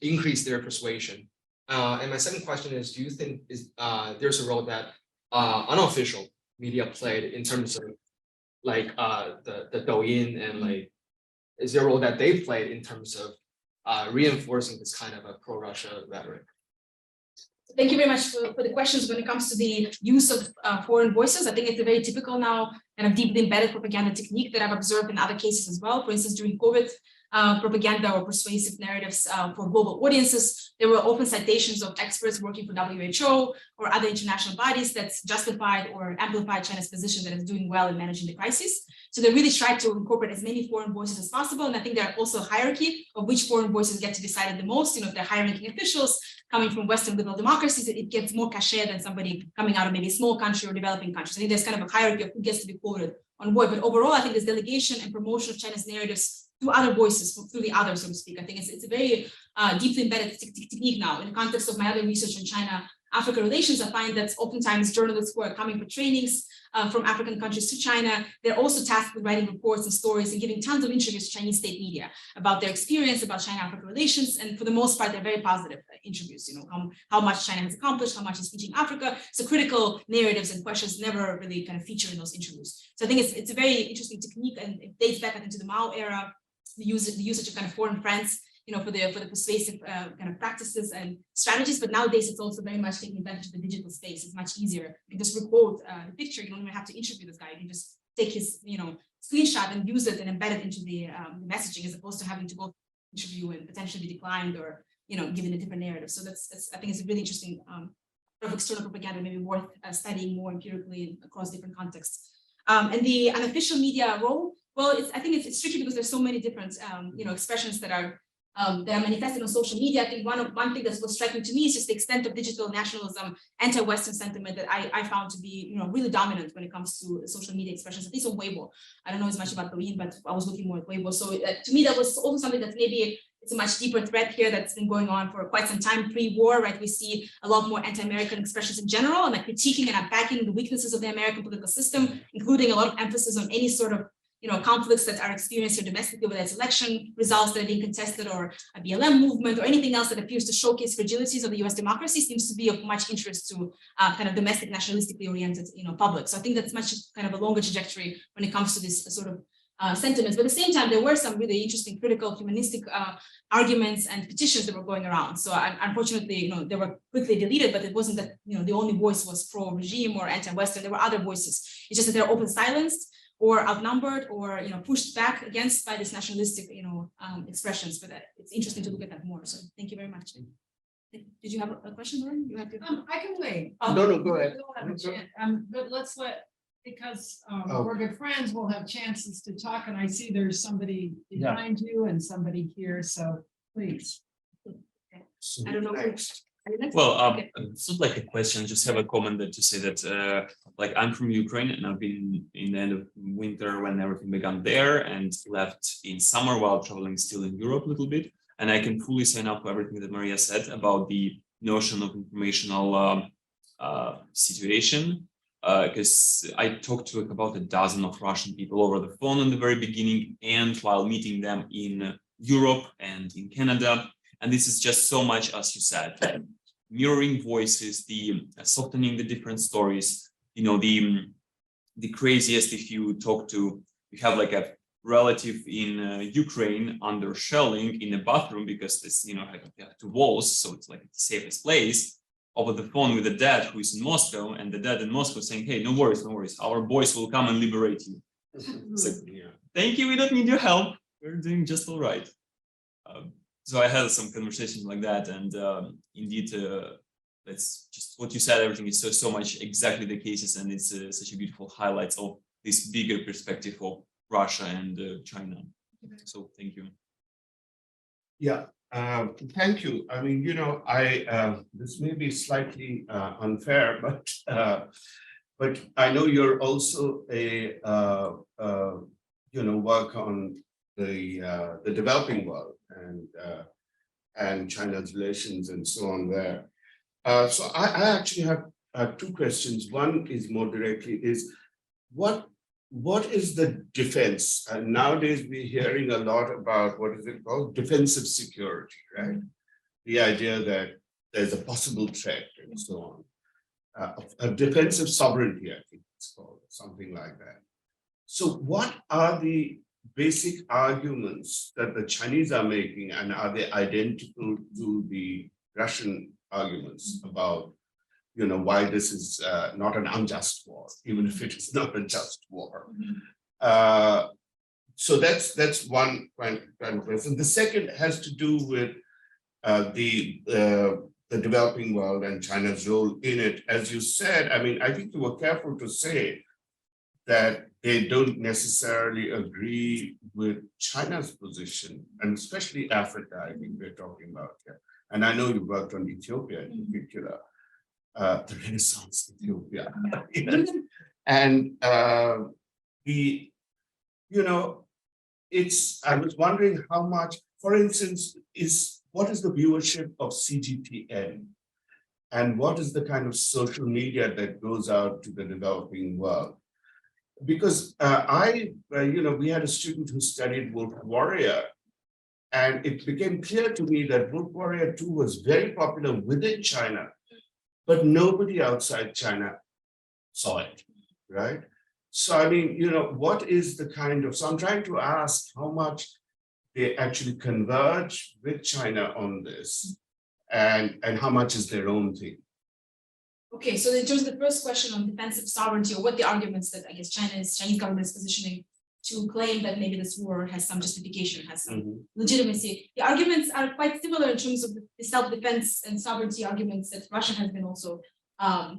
increase their persuasion? And my second question is, do you think there's a role that unofficial media played in terms of like the Douyin and like, is there a role that they played in terms of reinforcing this kind of a pro-Russia rhetoric? Thank you very much for the questions. When it comes to the use of foreign voices, I think it's a very typical now kind of deeply embedded propaganda technique that I've observed in other cases as well. For instance, during COVID, propaganda or persuasive narratives for global audiences. There were often citations of experts working for WHO or other international bodies that justified or amplified China's position that it's doing well in managing the crisis. So they really tried to incorporate as many foreign voices as possible. And I think there's also a hierarchy of which foreign voices get to be cited the most. You know, if they're high-ranking officials coming from Western liberal democracies, it gets more cachet than somebody coming out of maybe a small country or developing country. So I think there's kind of a hierarchy of who gets to be quoted on what. But overall, I think this delegation and promotion of China's narratives through other voices, through the others, so to speak. I think it's a very deeply embedded technique now. In the context of my other research on China-Africa relations, I find that oftentimes journalists who are coming for trainings from African countries to China, they're also tasked with writing reports and stories and giving tons of interviews to Chinese state media about their experience, about China-Africa relations. And for the most part, they're very positive interviews, you know, how much China has accomplished, how much is teaching Africa. So critical narratives and questions never really kind of feature in those interviews. So I think it's a very interesting technique, and it dates back into the Mao era. The usage of kind of foreign friends, you know, for the persuasive kind of practices and strategies. But nowadays, it's also very much taking advantage of the digital space. It's much easier. You can just record the picture. You don't even have to interview this guy. You can just take his, you know, screenshot and use it and embed it into the messaging, as opposed to having to go interview and potentially be declined or, you know, given a different narrative. So that's I think it's a really interesting of external propaganda, maybe worth studying more empirically across different contexts. And the unofficial media role. Well, I think it's tricky because there's so many different, you know, expressions that are manifested on social media. I think one thing that's was striking to me is just the extent of digital nationalism, anti-Western sentiment that I found to be, you know, really dominant when it comes to social media expressions, at least on Weibo. I don't know as much about Douyin, but I was looking more at Weibo. So to me, that was also something that's maybe it's a much deeper threat here that's been going on for quite some time pre-war, right? We see a lot more anti-American expressions in general, and like critiquing and unpacking the weaknesses of the American political system, including a lot of emphasis on any sort of, you know, conflicts that are experienced here domestically, whether it's election results that are being contested or a BLM movement or anything else that appears to showcase fragilities of the US democracy seems to be of much interest to kind of domestic nationalistically oriented, you know, public. So I think that's much kind of a longer trajectory when it comes to this sort of sentiments. But at the same time, there were some really interesting critical humanistic arguments and petitions that were going around. So unfortunately, you know, they were quickly deleted, but it wasn't that, you know, the only voice was pro-regime or anti-Western. There were other voices. It's just that they're often silenced or outnumbered or, you know, pushed back against by this nationalistic, you know, expressions. But it's interesting to look at that more. So thank you very much. Did you have a question, Lauren? You have to. I can wait. Oh. No, go ahead. We'll have a chance. But let's because we're good friends, we'll have chances to talk. And I see there's somebody behind you and somebody here. So please. I don't know. Well, it's not like a question, just have a comment that to say that like I'm from Ukraine and I've been in the end of winter when everything began there and left in summer while traveling still in Europe a little bit. And I can fully sign up for everything that Maria said about the notion of informational situation. Because I talked to about a dozen of Russian people over the phone in the very beginning and while meeting them in Europe and in Canada. And this is just so much, as you said, mirroring voices, the softening the different stories, you know, the craziest if you talk to, you have like a relative in Ukraine under shelling in a bathroom because this, you know, have two walls, so it's like the safest place, over the phone with the dad who is in Moscow, and the dad in Moscow saying, hey, no worries, our boys will come and liberate you. It's like, yeah, thank you, we don't need your help, we're doing just all right. So I had some conversations like that, and indeed, that's just what you said, everything is so much exactly the cases, and it's such a beautiful highlights of this bigger perspective of Russia and China. So thank you. Yeah, thank you. I mean, you know, this may be slightly unfair, but I know you're also a you know, work on the developing world and China's relations and so on there. So I actually have two questions. One is more directly is what is the defense? And nowadays we're hearing a lot about what is it called? Defensive security, right? The idea that there's a possible threat and so on. A defensive sovereignty, I think it's called, something like that. So what are the basic arguments that the Chinese are making, and are they identical to the Russian arguments about, you know, why this is not an unjust war, even if it is not a just war? So that's one kind of question. The second has to do with the developing world and China's role in it. As you said, I mean, I think you were careful to say that they don't necessarily agree with China's position, and especially Africa, I think we're talking about here. And I know you worked on Ethiopia in particular, the Renaissance Ethiopia. And you know, I was wondering how much, for instance, what is the viewership of CGTN? And what is the kind of social media that goes out to the developing world? Because you know, we had a student who studied Wolf Warrior, and it became clear to me that Wolf Warrior 2 was very popular within China, but nobody outside China saw it, right? So, I mean, you know, what is the kind of, so I'm trying to ask how much they actually converge with China on this, and how much is their own thing? Okay, so in terms of the first question on defensive sovereignty, or what the arguments that I guess Chinese government is positioning to claim that maybe this war has some justification, has some legitimacy. The arguments are quite similar in terms of the self-defense and sovereignty arguments that Russia has been also,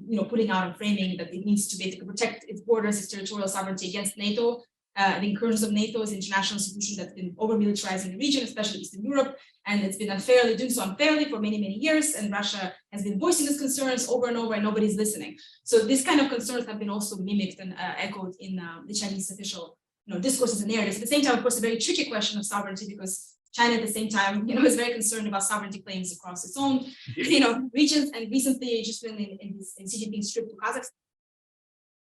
you know, putting out and framing, that it needs to basically protect its borders, its territorial sovereignty against NATO. The incursions of NATO is an international institution that's been over-militarizing the region, especially Eastern Europe, and it's been doing so unfairly for many, many years, and Russia has been voicing its concerns over and over, and nobody's listening. So these kind of concerns have been also mimicked and echoed in the Chinese official, you know, discourses and narratives. At the same time, of course, a very tricky question of sovereignty, because China at the same time, you know, is very concerned about sovereignty claims across its own, you know, regions. And recently, just when in Xi Jinping's trip to Kazakhstan,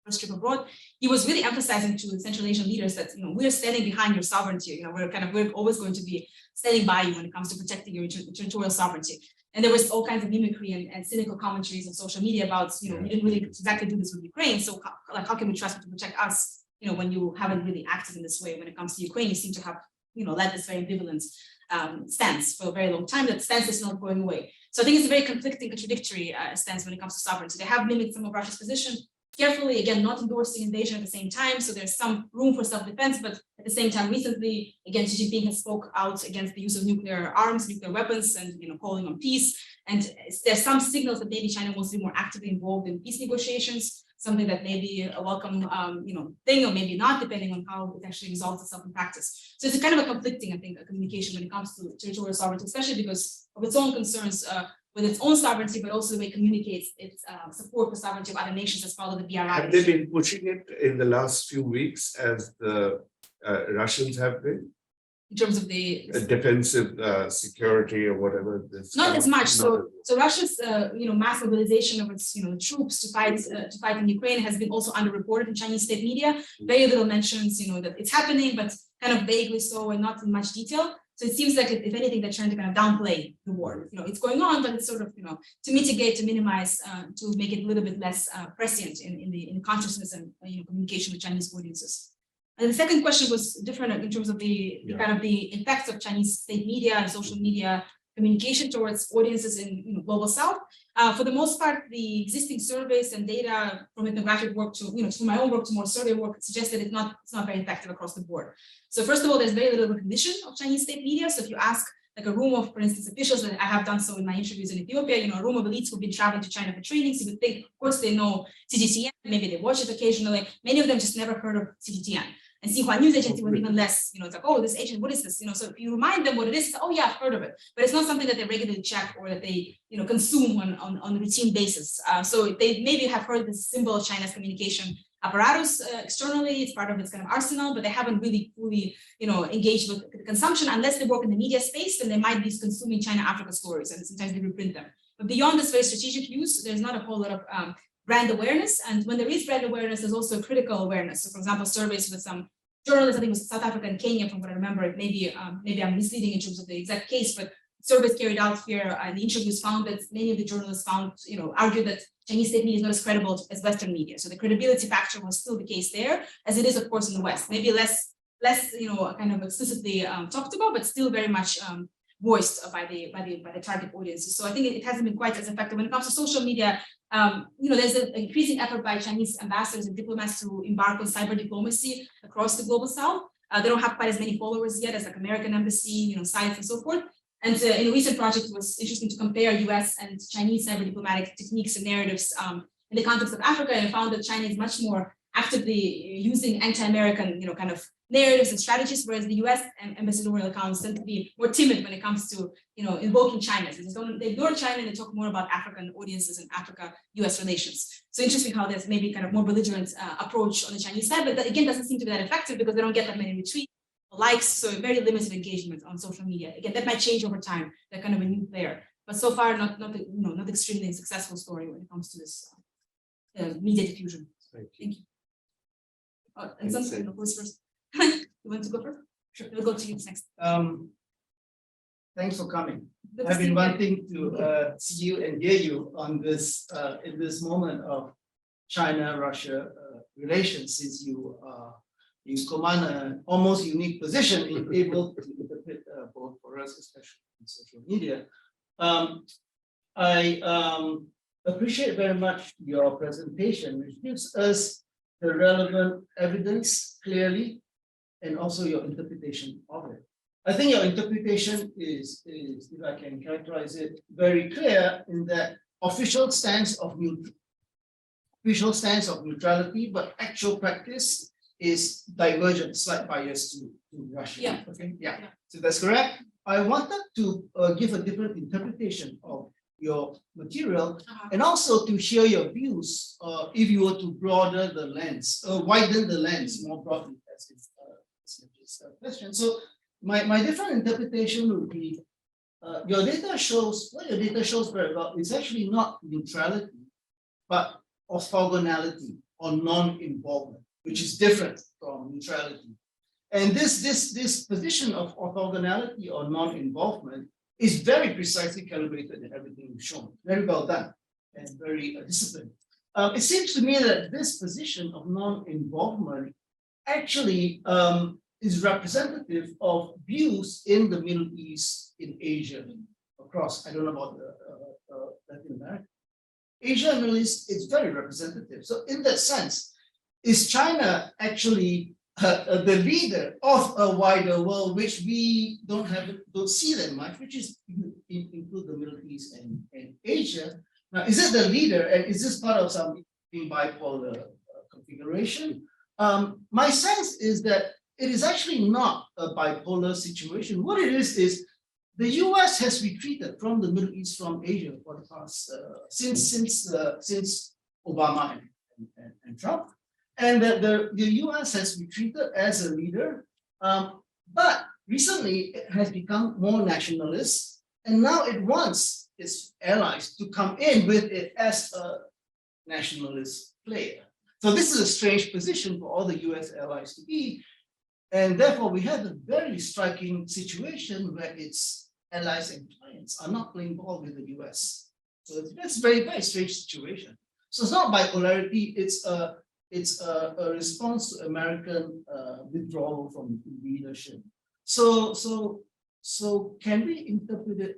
first trip abroad, he was really emphasizing to the Central Asian leaders that, you know, we're standing behind your sovereignty. You know, we're always going to be standing by you when it comes to protecting your territorial sovereignty. And there was all kinds of mimicry and cynical commentaries on social media about, you know, you didn't really exactly do this with Ukraine. So how can we trust you to protect us, you know, when you haven't really acted in this way? When it comes to Ukraine, you seem to have, you know, led this very ambivalent stance for a very long time. That stance is not going away. So I think it's a very conflicting, contradictory stance when it comes to sovereignty. They have mimicked some of Russia's position carefully, again, not endorsing invasion at the same time. So there's some room for self-defense, but at the same time, recently, again, Xi Jinping has spoke out against the use of nuclear arms, nuclear weapons, and, you know, calling on peace. And there's some signals that maybe China wants to be more actively involved in peace negotiations, something that may be a welcome, you know, thing, or maybe not, depending on how it actually resolves itself in practice. So it's a kind of a conflicting, I think, a communication when it comes to territorial sovereignty, especially because of its own concerns with its own sovereignty, but also the way it communicates its support for sovereignty of other nations as part of the BRI. Have they been pushing it in the last few weeks as the Russians have been? in terms of the defensive security or whatever. not as much. So Russia's mass mobilization of its troops to fight in Ukraine has been also underreported in Chinese state media. Very little mentions that it's happening, but kind of vaguely so and not in much detail. So it seems like if anything, they're trying to kind of downplay the war. It's going on, but it's sort of to mitigate, to minimize, to make it a little bit less prescient in the consciousness and communication with Chinese audiences. And the second question was different in terms of the kind of the effects of Chinese state media and social media communication towards audiences in global South. For the most part, the existing surveys and data from ethnographic work to from my own work to more survey work suggests that it's not very effective across the board. So first of all, there's very little recognition of Chinese state media. So if you ask like a room of, for instance, officials, and I have done so in my interviews in Ethiopia, a room of elites who've been traveling to China for trainings, you would think, of course, they know CGTN, maybe they watch it occasionally. Many of them just never heard of CGTN. And Xinhua News Agency was even less, it's like, oh, this agent, what is this? So if you remind them what it is, oh yeah, I've heard of it. But it's not something that they regularly check or that they, consume on a routine basis. So they maybe have heard this symbol of China's communication apparatus externally, it's part of its kind of arsenal, but they haven't really fully, engaged with the consumption unless they work in the media space, then they might be consuming China-Africa stories and sometimes they reprint them. But beyond this very strategic use, there's not a whole lot of brand awareness. And when there is brand awareness, there's also a critical awareness. So for example, surveys with some journalists, I think it was South Africa and Kenya, from what I remember, maybe I'm misleading in terms of the exact case, but surveys carried out here and the interviews found that many of the journalists argued that Chinese state media is not as credible as Western media. So the credibility factor was still the case there, as it is, of course, in the West. Maybe less kind of explicitly talked about, but still very much voiced by the target audiences. So I think it hasn't been quite as effective. When it comes to social media, there's an increasing effort by Chinese ambassadors and diplomats to embark on cyber diplomacy across the global South. They don't have quite as many followers yet as like American embassy, sites and so forth. And in a recent project, it was interesting to compare US and Chinese cyber diplomatic techniques and narratives in the context of Africa, and found that China is much more actively using anti-American, kind of narratives and strategies, whereas the US ambassadorial accounts tend to be more timid when it comes to, invoking China. So they ignore China and they talk more about African audiences and Africa-US relations. So interesting how there's maybe kind of more belligerent approach on the Chinese side, but that again doesn't seem to be that effective because they don't get that many retweets, likes, so very limited engagement on social media. Again, that might change over time. They're kind of a new player, but so far not extremely successful story when it comes to this media diffusion. Thank you. And something, of course, first. You want to go first? Sure, we'll go to you next. Thanks for coming. I've been wanting to see you and hear you on this in this moment of China-Russia relations, since you command an almost unique position in able to interpret both for us, especially in social media. I appreciate very much your presentation, which gives us the relevant evidence clearly, and also your interpretation of it. I think your interpretation is, if I can characterize it, very clear in that official stance of neutrality, but actual practice is divergent, slight bias to Russia. Yeah. Okay. Yeah. So that's correct. I wanted to give a different interpretation of your material, and also to share your views if you were to broaden the lens, widen the lens more broadly. That's his question. So my different interpretation would be your data shows very well. It's actually not neutrality, but orthogonality or non-involvement, which is different from neutrality. And this position of orthogonality or non-involvement is very precisely calibrated in everything you've shown. Very well done and very disciplined. It seems to me that this position of non-involvement actually is representative of views in the Middle East, in Asia, across, I don't know about Latin America. Asia and Middle East is very representative. So in that sense, is China actually the leader of a wider world, which we don't see that much, which is include the Middle East and Asia? Now, is it the leader, and is this part of some bipolar configuration? My sense is that it is actually not a bipolar situation. What it is the US has retreated from the Middle East, from Asia for the past since Obama and Trump. And the US has retreated as a leader, but recently it has become more nationalist, and now it wants its allies to come in with it as a nationalist player. So this is a strange position for all the US allies to be. And therefore, we have a very striking situation where its allies and clients are not playing ball with the US. So that's a very, very strange situation. So it's not bipolarity, it's a response to American withdrawal from leadership. So can we interpret it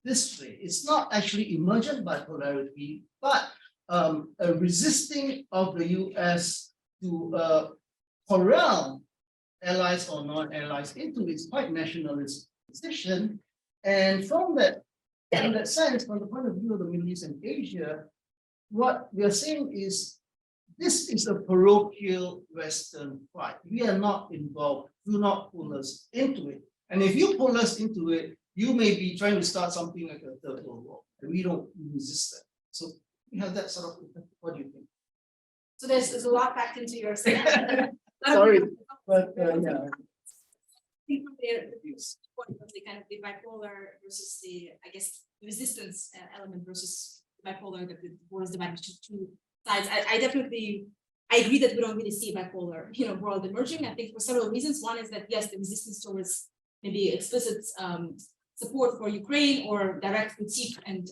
this way? It's not actually emergent bipolarity, but a resisting of the US to corral allies or non-allies into its quite nationalist position. And from that sense, from the point of view of the Middle East and Asia, what we are saying is this is a parochial Western fight. We are not involved. Do not pull us into it. And if you pull us into it, you may be trying to start something like a third world war, and we don't resist that. So we have that sort of. What do you think? So there's a lot packed into your statement. Sorry, but yeah. I think from there, the kind of the bipolar versus the, I guess, resistance element versus bipolar, that the world is divided into two sides. I definitely, I agree that we don't really see bipolar, world emerging. I think for several reasons. One is that yes, the resistance towards maybe explicit support for Ukraine or direct critique and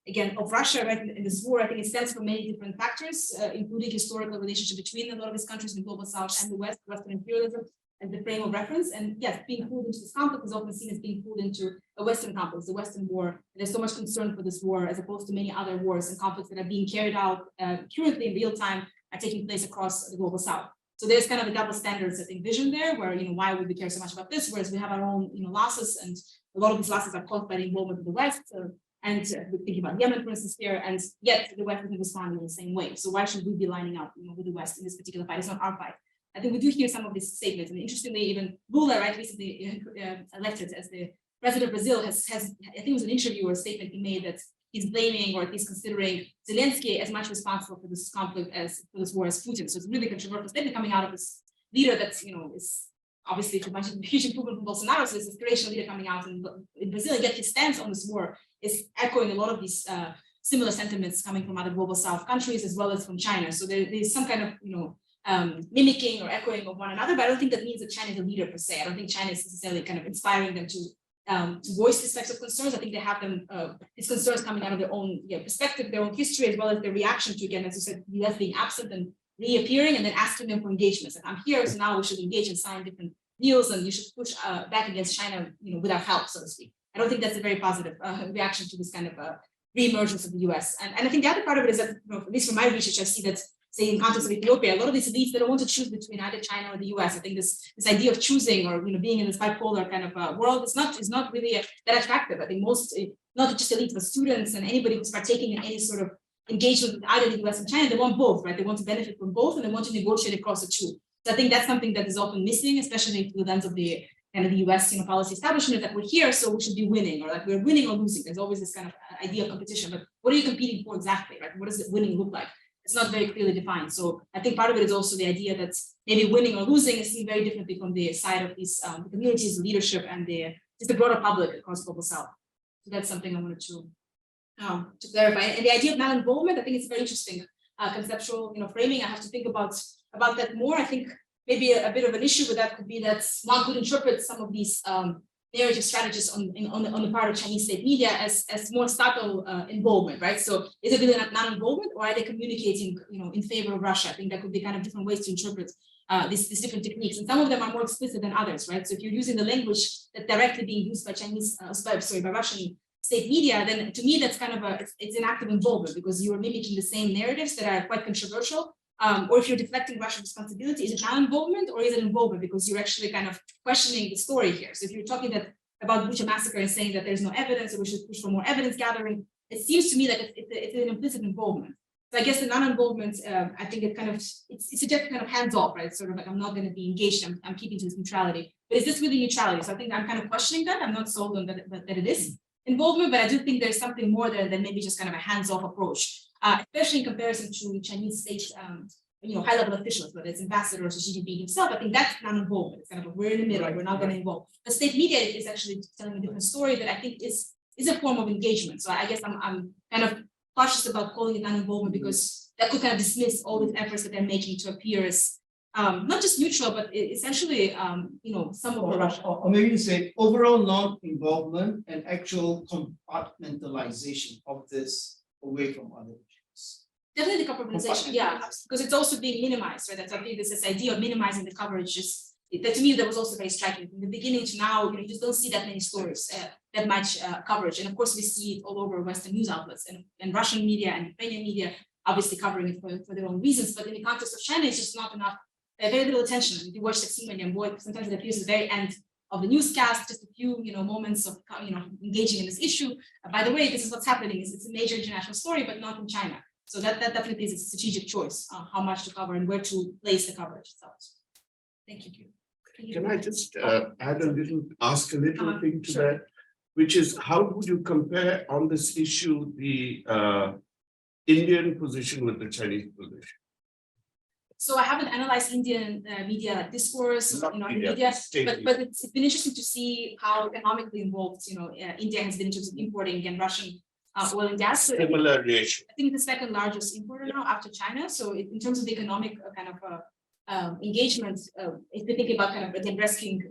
again of Russia right in this war. I think it stems from many different factors, including historical relationship between a lot of these countries in the global South and the West, Western imperialism as the frame of reference. And yes, being pulled into this conflict is often seen as being pulled into a Western conflict, the Western war. There's so much concern for this war as opposed to many other wars and conflicts that are being carried out currently in real time are taking place across the global South. So there's kind of a double standards, I think, vision there, where why would we care so much about this, whereas we have our own losses, and a lot of these losses are caused by the involvement of the West. And we're thinking about Yemen, for instance, here, and yet the West isn't responding in the same way. So why should we be lining up with the West in this particular fight? It's not our fight. I think we do hear some of these statements, and interestingly, even Lula, right, recently elected as the president of Brazil, has I think it was an interview or a statement he made that he's blaming or at least considering Zelensky as much responsible for this conflict as for this war as Putin. So it's really controversial statement coming out of this leader that's is obviously a bunch of huge improvement from Bolsonaro. So this inspirational leader coming out in Brazil, and yet his stance on this war is echoing a lot of these similar sentiments coming from other global South countries as well as from China. So there's some kind of mimicking or echoing of one another, but I don't think that means that China is a leader per se. I don't think China is necessarily kind of inspiring them to voice these types of concerns. I think they have them these concerns coming out of their own perspective, their own history, as well as their reaction to, again, as you said, the US being absent and reappearing, and then asking them for engagements. Like, I'm here, so now we should engage and sign different deals, and you should push back against China, with our help, so to speak. I don't think that's a very positive reaction to this kind of re-emergence of the US. And I think the other part of it is that, at least from my research, I see that, say, in context of Ethiopia, a lot of these elites, they don't want to choose between either China or the US. I think this idea of choosing or being in this bipolar kind of world is not really that attractive. I think most, not just elites, but students and anybody who's partaking in any sort of engagement with either the US and China, they want both, right? They want to benefit from both, and they want to negotiate across the two. So I think that's something that is often missing, especially through the lens of the kind of the US policy establishment, that we're here, so we should be winning, or like we're winning or losing. There's always this kind of idea of competition, but what are you competing for exactly, right? What does winning look like? It's not very clearly defined. So I think part of it is also the idea that maybe winning or losing is seen very differently from the side of these communities, leadership, and just the broader public across global South. So that's something I wanted to clarify. And the idea of malinvolvement, I think it's very interesting conceptual framing. I have to think about that more. I think maybe a bit of an issue with that could be that one could interpret some of these narrative strategies on the part of Chinese state media as more subtle involvement, right? So is it really non-involvement, or are they communicating, in favor of Russia? I think that could be kind of different ways to interpret these different techniques, and some of them are more explicit than others, right? So if you're using the language that's directly being used by by Russian state media, then to me that's kind of it's an active involvement, because you are mimicking the same narratives that are quite controversial. Or if you're deflecting Russian responsibility, is it non-involvement or is it involvement? Because you're actually kind of questioning the story here. So if you're talking about Bucha massacre and saying that there's no evidence, or we should push for more evidence gathering, it seems to me that it's an implicit involvement. So I guess the non-involvement, I think it kind of it's suggests kind of hands off, right? Sort of like, I'm not going to be engaged. I'm keeping to this neutrality. But is this really neutrality? So I think I'm kind of questioning that. I'm not sold on that it is involvement, but I do think there's something more there than maybe just kind of a hands-off approach. Especially in comparison to Chinese state high-level officials, whether it's ambassadors or Xi Jinping himself. I think that's non-involvement. It's kind of we're in the middle. We're not going to involve. The state media is actually telling a different story that I think is a form of engagement. So I guess I'm kind of cautious about calling it non-involvement because that could kind of dismiss all these efforts that they're making to appear as not just neutral, but essentially, somewhat pro-Russia. Or maybe you say overall non-involvement and actual compartmentalization of this away from other issues. Definitely the compartmentalization, yeah, because it's also being minimized, right? That's I think this idea of minimizing the coverage that to me that was also very striking. From the beginning to now, you just don't see that many stories, that much coverage, and of course we see it all over Western news outlets and Russian media and Ukrainian media, obviously covering it for their own reasons. But in the context of China, it's just not enough. Very little attention. If you watch the boy, sometimes it appears at the very end of the newscast, just a few moments of engaging in this issue. By the way, this is what's happening. It's a major international story, but not in China. So that definitely is a strategic choice on how much to cover and where to place the coverage itself. Thank you. Can I just ask a little thing to that, which is how would you compare on this issue the Indian position with the Chinese position? So I haven't analyzed Indian media discourse, media, but it's been interesting to see how economically involved, India has been in terms of importing and Russian oil and gas. So similar ratio. I think it's the second largest importer now after China. So in terms of the economic kind of engagement, if we think about kind of again rescuing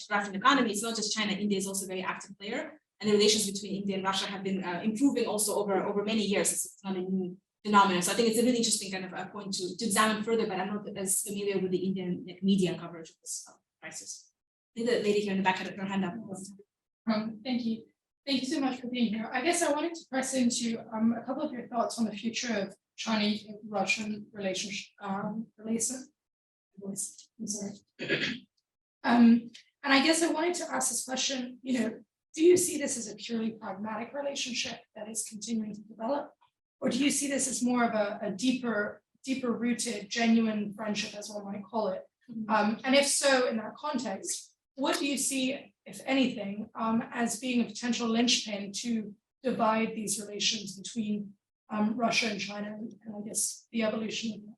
Russian economy, it's not just China. India is also a very active player, and the relations between India and Russia have been improving also over many years. It's not a new phenomenon. So I think it's a really interesting kind of point to examine further, but I'm not as familiar with the Indian media coverage of this crisis. I think the lady here in the back had her hand up. Thank you. Thank you so much for being here. I guess I wanted to press into a couple of your thoughts on the future of Chinese-Russian relationship. I'm sorry. And I guess I wanted to ask this question, do you see this as a purely pragmatic relationship that is continuing to develop? Or do you see this as more of a deeper rooted, genuine friendship, as one might call it? And if so, in that context, what do you see, if anything, as being a potential linchpin to divide these relations between Russia and China, and I guess the evolution of that?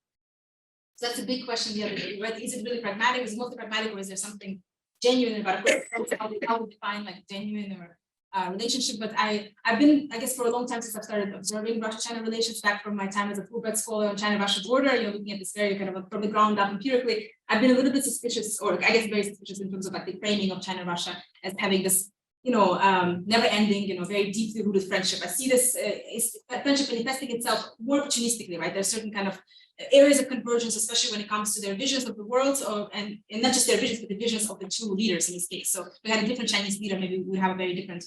So that's a big question the other day, right? Is it really pragmatic? Is it mostly pragmatic, or is there something genuine about it? How would define like genuine or relationship? But I've been, I guess, for a long time since I've started observing Russia-China relations, back from my time as a Rhodes Scholar on China-Russia border, looking at this very kind of from the ground up empirically. I've been a little bit suspicious, or I guess very suspicious in terms of like the framing of China-Russia as having this, never-ending, very deeply rooted friendship. I see this friendship manifesting itself more opportunistically, right? There's certain kind of areas of convergence, especially when it comes to their visions of the world, and not just their visions, but the visions of the two leaders in this case. So we had a different Chinese leader, maybe we have a very different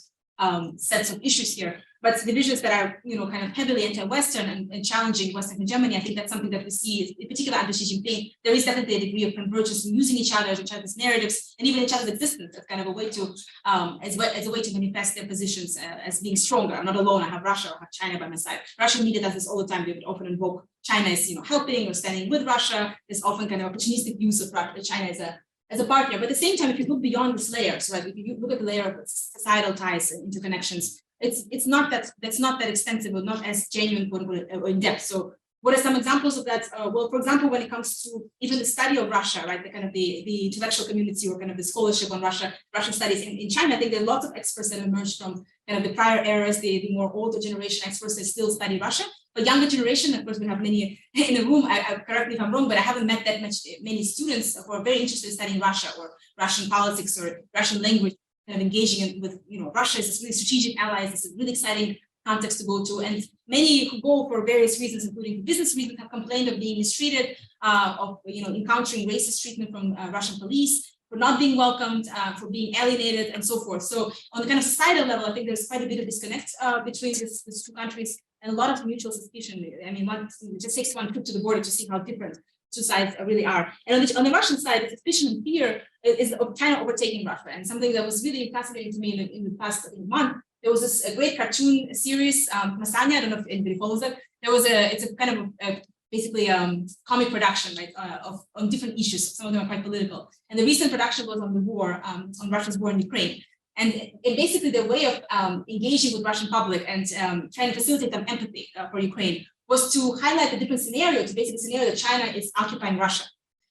sets of issues here. But the visions that are, kind of heavily anti-Western and challenging Western hegemony, I think that's something that we see, in particular under Xi Jinping. There is definitely a degree of convergence in using each other's narratives, and even each other's existence as kind of a way to, as a way to manifest their positions as being stronger. I'm not alone. I have Russia, I have China by my side. Russian media does this all the time. They would often invoke China as, helping or standing with Russia. There's often kind of opportunistic use of China as a partner. But at the same time, if you look beyond these layers, right? If you look at the layer of societal ties and interconnections, it's not that extensive or not as genuine or in depth. So what are some examples of that? Well, for example, when it comes to even the study of Russia, right? The kind of the intellectual community or kind of the scholarship on Russian studies in China, I think there are lots of experts that emerged from kind of the prior eras, the more older generation experts that still study Russia. But younger generation, of course, we have many in the room. Correct me if I'm wrong, but I haven't met that many students who are very interested in studying Russia or Russian politics or Russian language, kind of engaging with Russia as this really strategic allies. It's a really exciting context to go to, and many who go for various reasons, including business reasons, have complained of being mistreated, of encountering racist treatment from Russian police, for not being welcomed, for being alienated, and so forth. So on the kind of societal level, I think there's quite a bit of disconnect between these two countries, and a lot of mutual suspicion. I mean, it just takes one trip to the border to see how different two sides really are. And on the Russian side, the suspicion and fear is of China overtaking Russia. And something that was really fascinating to me in the past month, there was this great cartoon series, Masanya, I don't know if anybody follows it. It's a kind of basically comic production, right, on different issues. Some of them are quite political. And the recent production was on the war, on Russia's war in Ukraine. And basically their way of engaging with Russian public and trying to facilitate them empathy for Ukraine was to highlight the different scenario, to basically scenario that China is occupying Russia.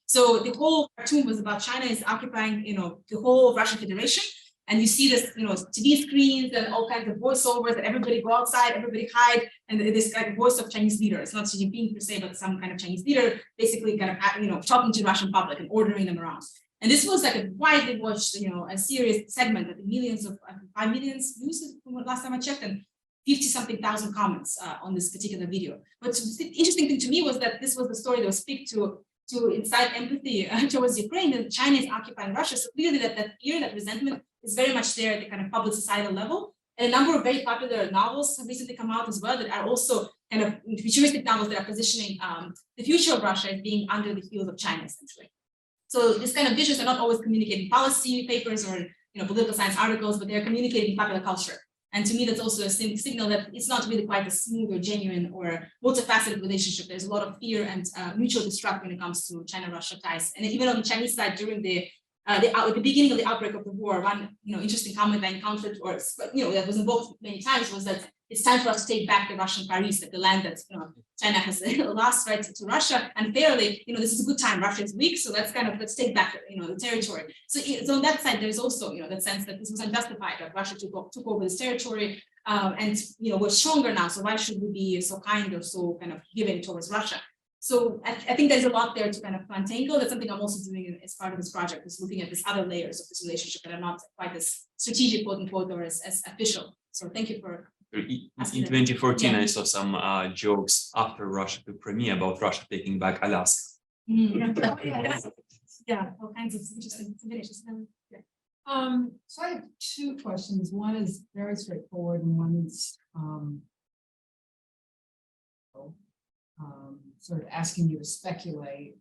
So the whole cartoon was about China is occupying, the whole Russian Federation. And you see this, TV screens and all kinds of voiceovers, and everybody go outside, everybody hide, and this kind of voice of Chinese leader. It's not Xi Jinping per se, but some kind of Chinese leader, basically kind of, talking to the Russian public and ordering them around. And this was like a widely watched, a serious segment that millions of 5 million views from last time I checked, and 50-something thousand comments on this particular video. But the interesting thing to me was that this was the story that was speak to incite empathy towards Ukraine, and China is occupying Russia. So clearly that fear, that resentment is very much there at the kind of public societal level. And a number of very popular novels have recently come out as well that are also kind of futuristic novels that are positioning the future of Russia as being under the heels of China, essentially. So this kind of visuals are not always communicating policy papers or political science articles, but they're communicating popular culture. And to me, that's also a signal that it's not really quite a smooth or genuine or multifaceted relationship. There's a lot of fear and mutual distrust when it comes to China-Russia ties. And even on the Chinese side, during at the beginning of the outbreak of the war, one interesting comment I encountered, or that was invoked many times, was that it's time for us to take back the Russian Far East, the land that China has lost right to Russia unfairly. This is a good time. Russia is weak, so let's take back the territory. So on that side, there's also that sense that this was unjustified, that Russia took over this territory, and we're stronger now. So why should we be so kind or so kind of giving towards Russia? So I think there's a lot there to kind of untangle. That's something I'm also doing as part of this project, is looking at these other layers of this relationship that are not quite as strategic, quote unquote, or as official. So thank you for. In 2014, I saw some jokes after Russia took Crimea about Russia taking back Alaska. Yeah, all kinds of interesting finishes. So I have two questions. One is very straightforward, and one is sort of asking you to speculate.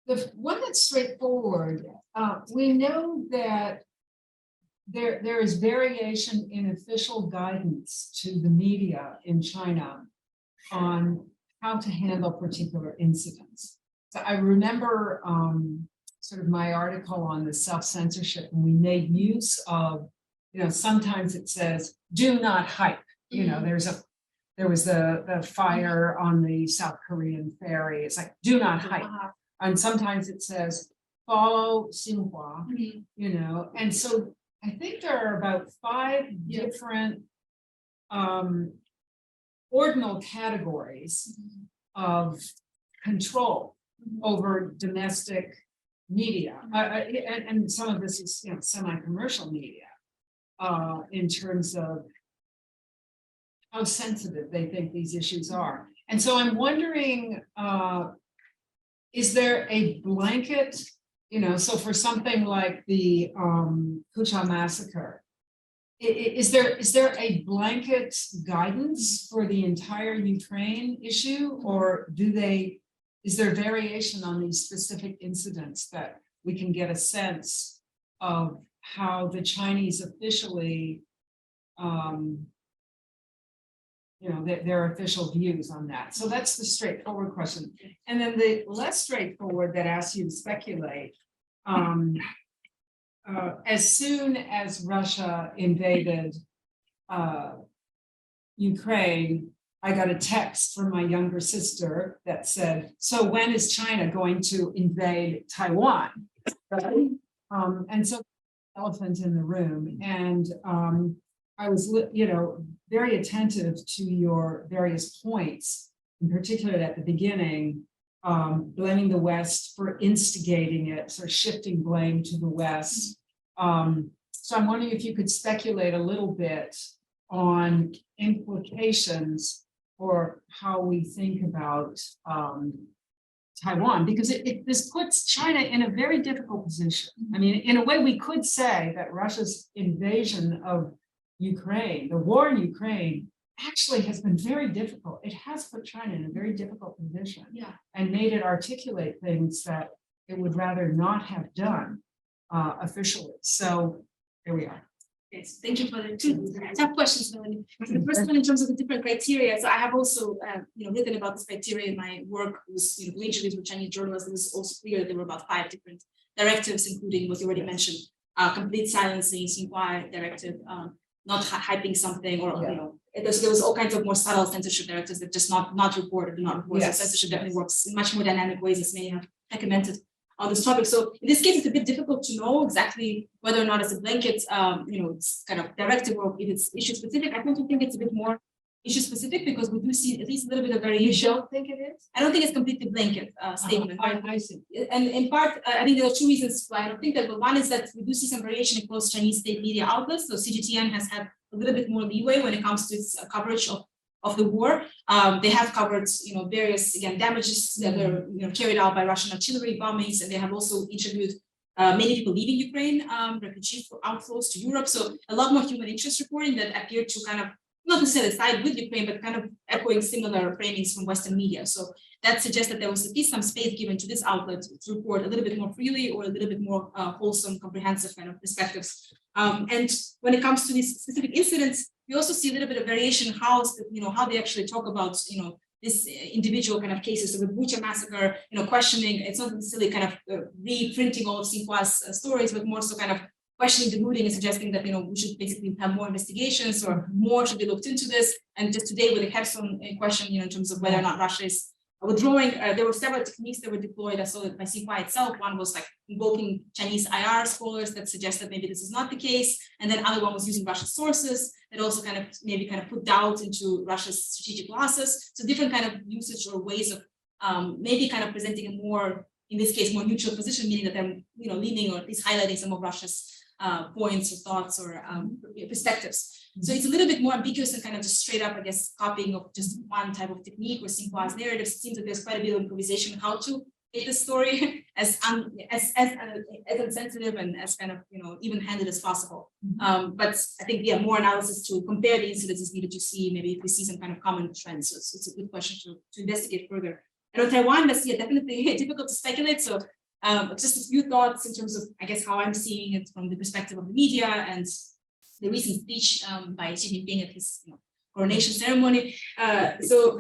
The one that's straightforward, we know that there is variation in official guidance to the media in China on how to handle particular incidents. So I remember sort of my article on the self-censorship, and we made use of, sometimes it says, do not hype. There was the fire on the South Korean ferry. It's like, do not hype. And sometimes it says, follow Xinhua, and so I think there are about 5 different ordinal categories of control over domestic media. And some of this is, semi-commercial media in terms of how sensitive they think these issues are. And so I'm wondering, is there a blanket, so for something like the Kucha massacre, is there a blanket guidance for the entire Ukraine issue, or is there variation on these specific incidents that we can get a sense of how the Chinese officially, their official views on that? So that's the straightforward question. And then the less straightforward that asks you to speculate, as soon as Russia invaded Ukraine, I got a text from my younger sister that said, so when is China going to invade Taiwan? Right? And so elephant in the room. And I was, very attentive to your various points, in particular at the beginning, blaming the West for instigating it, sort of shifting blame to the West. So I'm wondering if you could speculate a little bit on implications for how we think about Taiwan, because this puts China in a very difficult position. I mean, in a way, we could say that Russia's invasion of Ukraine, the war in Ukraine, actually has been very difficult. It has put China in a very difficult position, and made it articulate things that it would rather not have done officially. So here we are. Yes, thank you for the two tough questions, Melanie. The first one, in terms of the different criteria, so I have also written about this criteria in my work. It was interviews with Chinese journalists. It was also clear that there were about 5 different directives, including what you already mentioned, complete silencing, Xinhua directive, not hyping something, or there was all kinds of more subtle censorship directives that just not report or do not report. Yes, So censorship definitely yes. works in much more dynamic ways, as many have commented on this topic. So in this case, it's a bit difficult to know exactly whether or not it's a blanket, it's kind of directive, or if it's issue specific. I don't think it's a bit more issue specific, because we do see at least a little bit of variation. You don't think it is? I don't think it's completely blanket statement. I see. And in part, I think there are two reasons why I don't think that. But one is that we do see some variation across Chinese state media outlets. So CGTN has had a little bit more leeway when it comes to its coverage of the war. They have covered, various damages that were carried out by Russian artillery bombings, and they have also interviewed many people leaving Ukraine, refugee outflows to Europe. So a lot more human interest reporting that appeared to kind of not necessarily side with Ukraine, but kind of echoing similar framings from Western media. So that suggests that there was at least some space given to this outlet to report a little bit more freely, or a little bit more wholesome, comprehensive kind of perspectives. And when it comes to these specific incidents, we also see a little bit of variation how they actually talk about this individual kind of cases. So the Bucha massacre, questioning, it's not necessarily kind of reprinting all of Xinhua's stories, but more so kind of questioning the rooting and suggesting that we should basically have more investigations, or more should be looked into this. And just today with the Kherson question, in terms of whether or not Russia is withdrawing, there were several techniques that were deployed. I saw that by Xinhua itself. One was like invoking Chinese IR scholars that suggest that maybe this is not the case, and then other one was using Russian sources that also kind of put doubt into Russia's strategic losses. So different kind of usage or ways of maybe kind of presenting a more, in this case, more neutral position, meaning that they're leaning or at least highlighting some of Russia's points or thoughts or perspectives. So it's a little bit more ambiguous and kind of just straight up, I guess, copying of just one type of technique or Xinhua's narratives. It seems that there's quite a bit of improvisation on how to make the story as insensitive and as kind of even-handed as possible. But I think more analysis to compare the incidents is needed to see maybe if we see some kind of common trends. So it's a good question to investigate further. And on Taiwan, that's definitely difficult to speculate. So just a few thoughts in terms of, I guess, how I'm seeing it from the perspective of the media and the recent speech by Xi Jinping at his coronation ceremony. So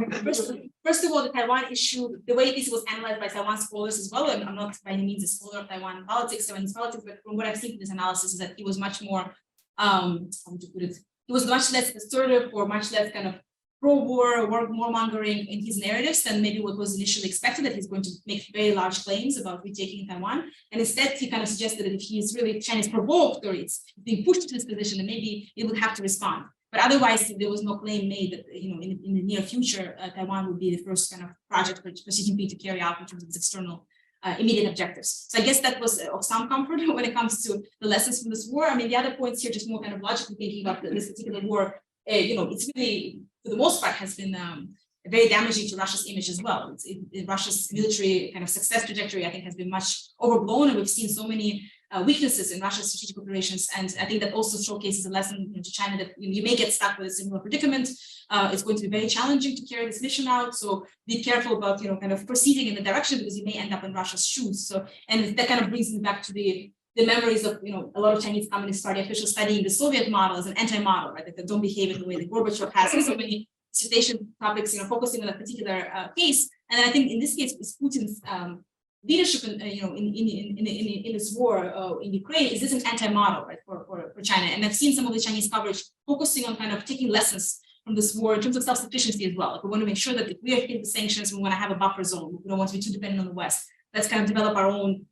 first of all, the Taiwan issue, the way this was analyzed by Taiwan scholars as well, and I'm not by any means a scholar of Taiwan politics, Taiwanese politics, but from what I've seen in this analysis is that he was much more, how to put it, he was much less assertive or much less kind of pro-war, warmongering in his narratives than maybe what was initially expected, that he's going to make very large claims about retaking Taiwan. And instead, he kind of suggested that if he is really Chinese provoked or it's being pushed to this position, then maybe it would have to respond. But otherwise, there was no claim made that in the near future, Taiwan would be the first kind of project for Xi Jinping to carry out in terms of its external immediate objectives. So I guess that was of some comfort when it comes to the lessons from this war. I mean, the other points here, just more kind of logically thinking about this particular war, it's really, for the most part, has been very damaging to Russia's image as well. Russia's military kind of success trajectory, I think, has been much overblown, and we've seen so many weaknesses in Russia's strategic operations. And I think that also showcases a lesson to China that you may get stuck with a similar predicament. It's going to be very challenging to carry this mission out. So be careful about kind of proceeding in the direction, because you may end up in Russia's shoes. So, and that kind of brings me back to the memories of a lot of Chinese Communist Party officials studying the Soviet model as an anti-model, right? That they don't behave in the way that Gorbachev has. So many dissertation topics, focusing on a particular case. And I think in this case, is Putin's leadership in this war in Ukraine. Is this an anti-model, right, for China? And I've seen some of the Chinese coverage focusing on kind of taking lessons from this war in terms of self-sufficiency as well. Like, we want to make sure that if we are hitting the sanctions, we want to have a buffer zone. We don't want to be too dependent on the West. Let's kind of develop our own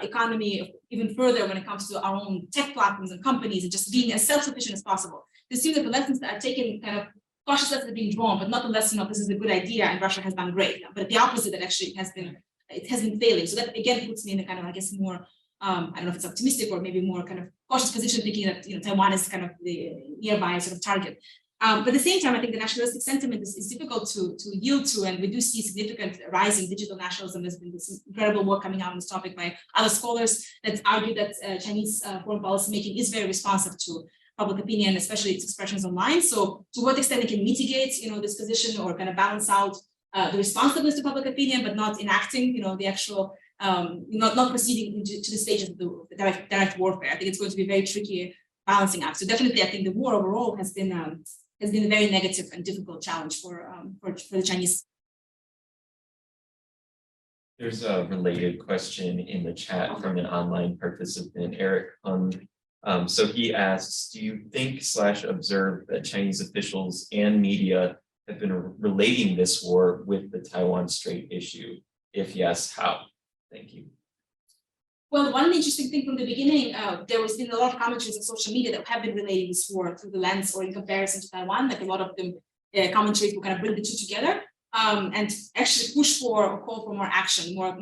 economy even further when it comes to our own tech platforms and companies, and just being as self-sufficient as possible. To see that the lessons that are taken, kind of cautious lessons are being drawn, but not the lesson of this is a good idea and Russia has done great, but the opposite, that actually it has been failing. So that again puts me in a kind of, I guess, more I don't know if it's optimistic or maybe more kind of cautious position, thinking that Taiwan is kind of the nearby sort of target. But at the same time, I think the nationalistic sentiment is difficult to yield to, and we do see significant rising digital nationalism. There's been this incredible work coming out on this topic by other scholars that argue that Chinese foreign policy making is very responsive to public opinion, especially its expressions online. So to what extent it can mitigate, this position, or kind of balance out the responsiveness to public opinion, but not enacting, the actual, not proceeding to the stages of the direct warfare. I think it's going to be very tricky balancing act. So definitely, I think the war overall has been a very negative and difficult challenge for the Chinese. There's a related question in the chat from an online participant, Eric. So he asks, do you think / observe that Chinese officials and media have been relating this war with the Taiwan Strait issue? If yes, how? Thank you. Well, one interesting thing from the beginning, there was been a lot of commentaries on social media that have been relating this war through the lens or in comparison to Taiwan. Like a lot of them commentaries will kind of bring the two together and actually push for or call for more action, more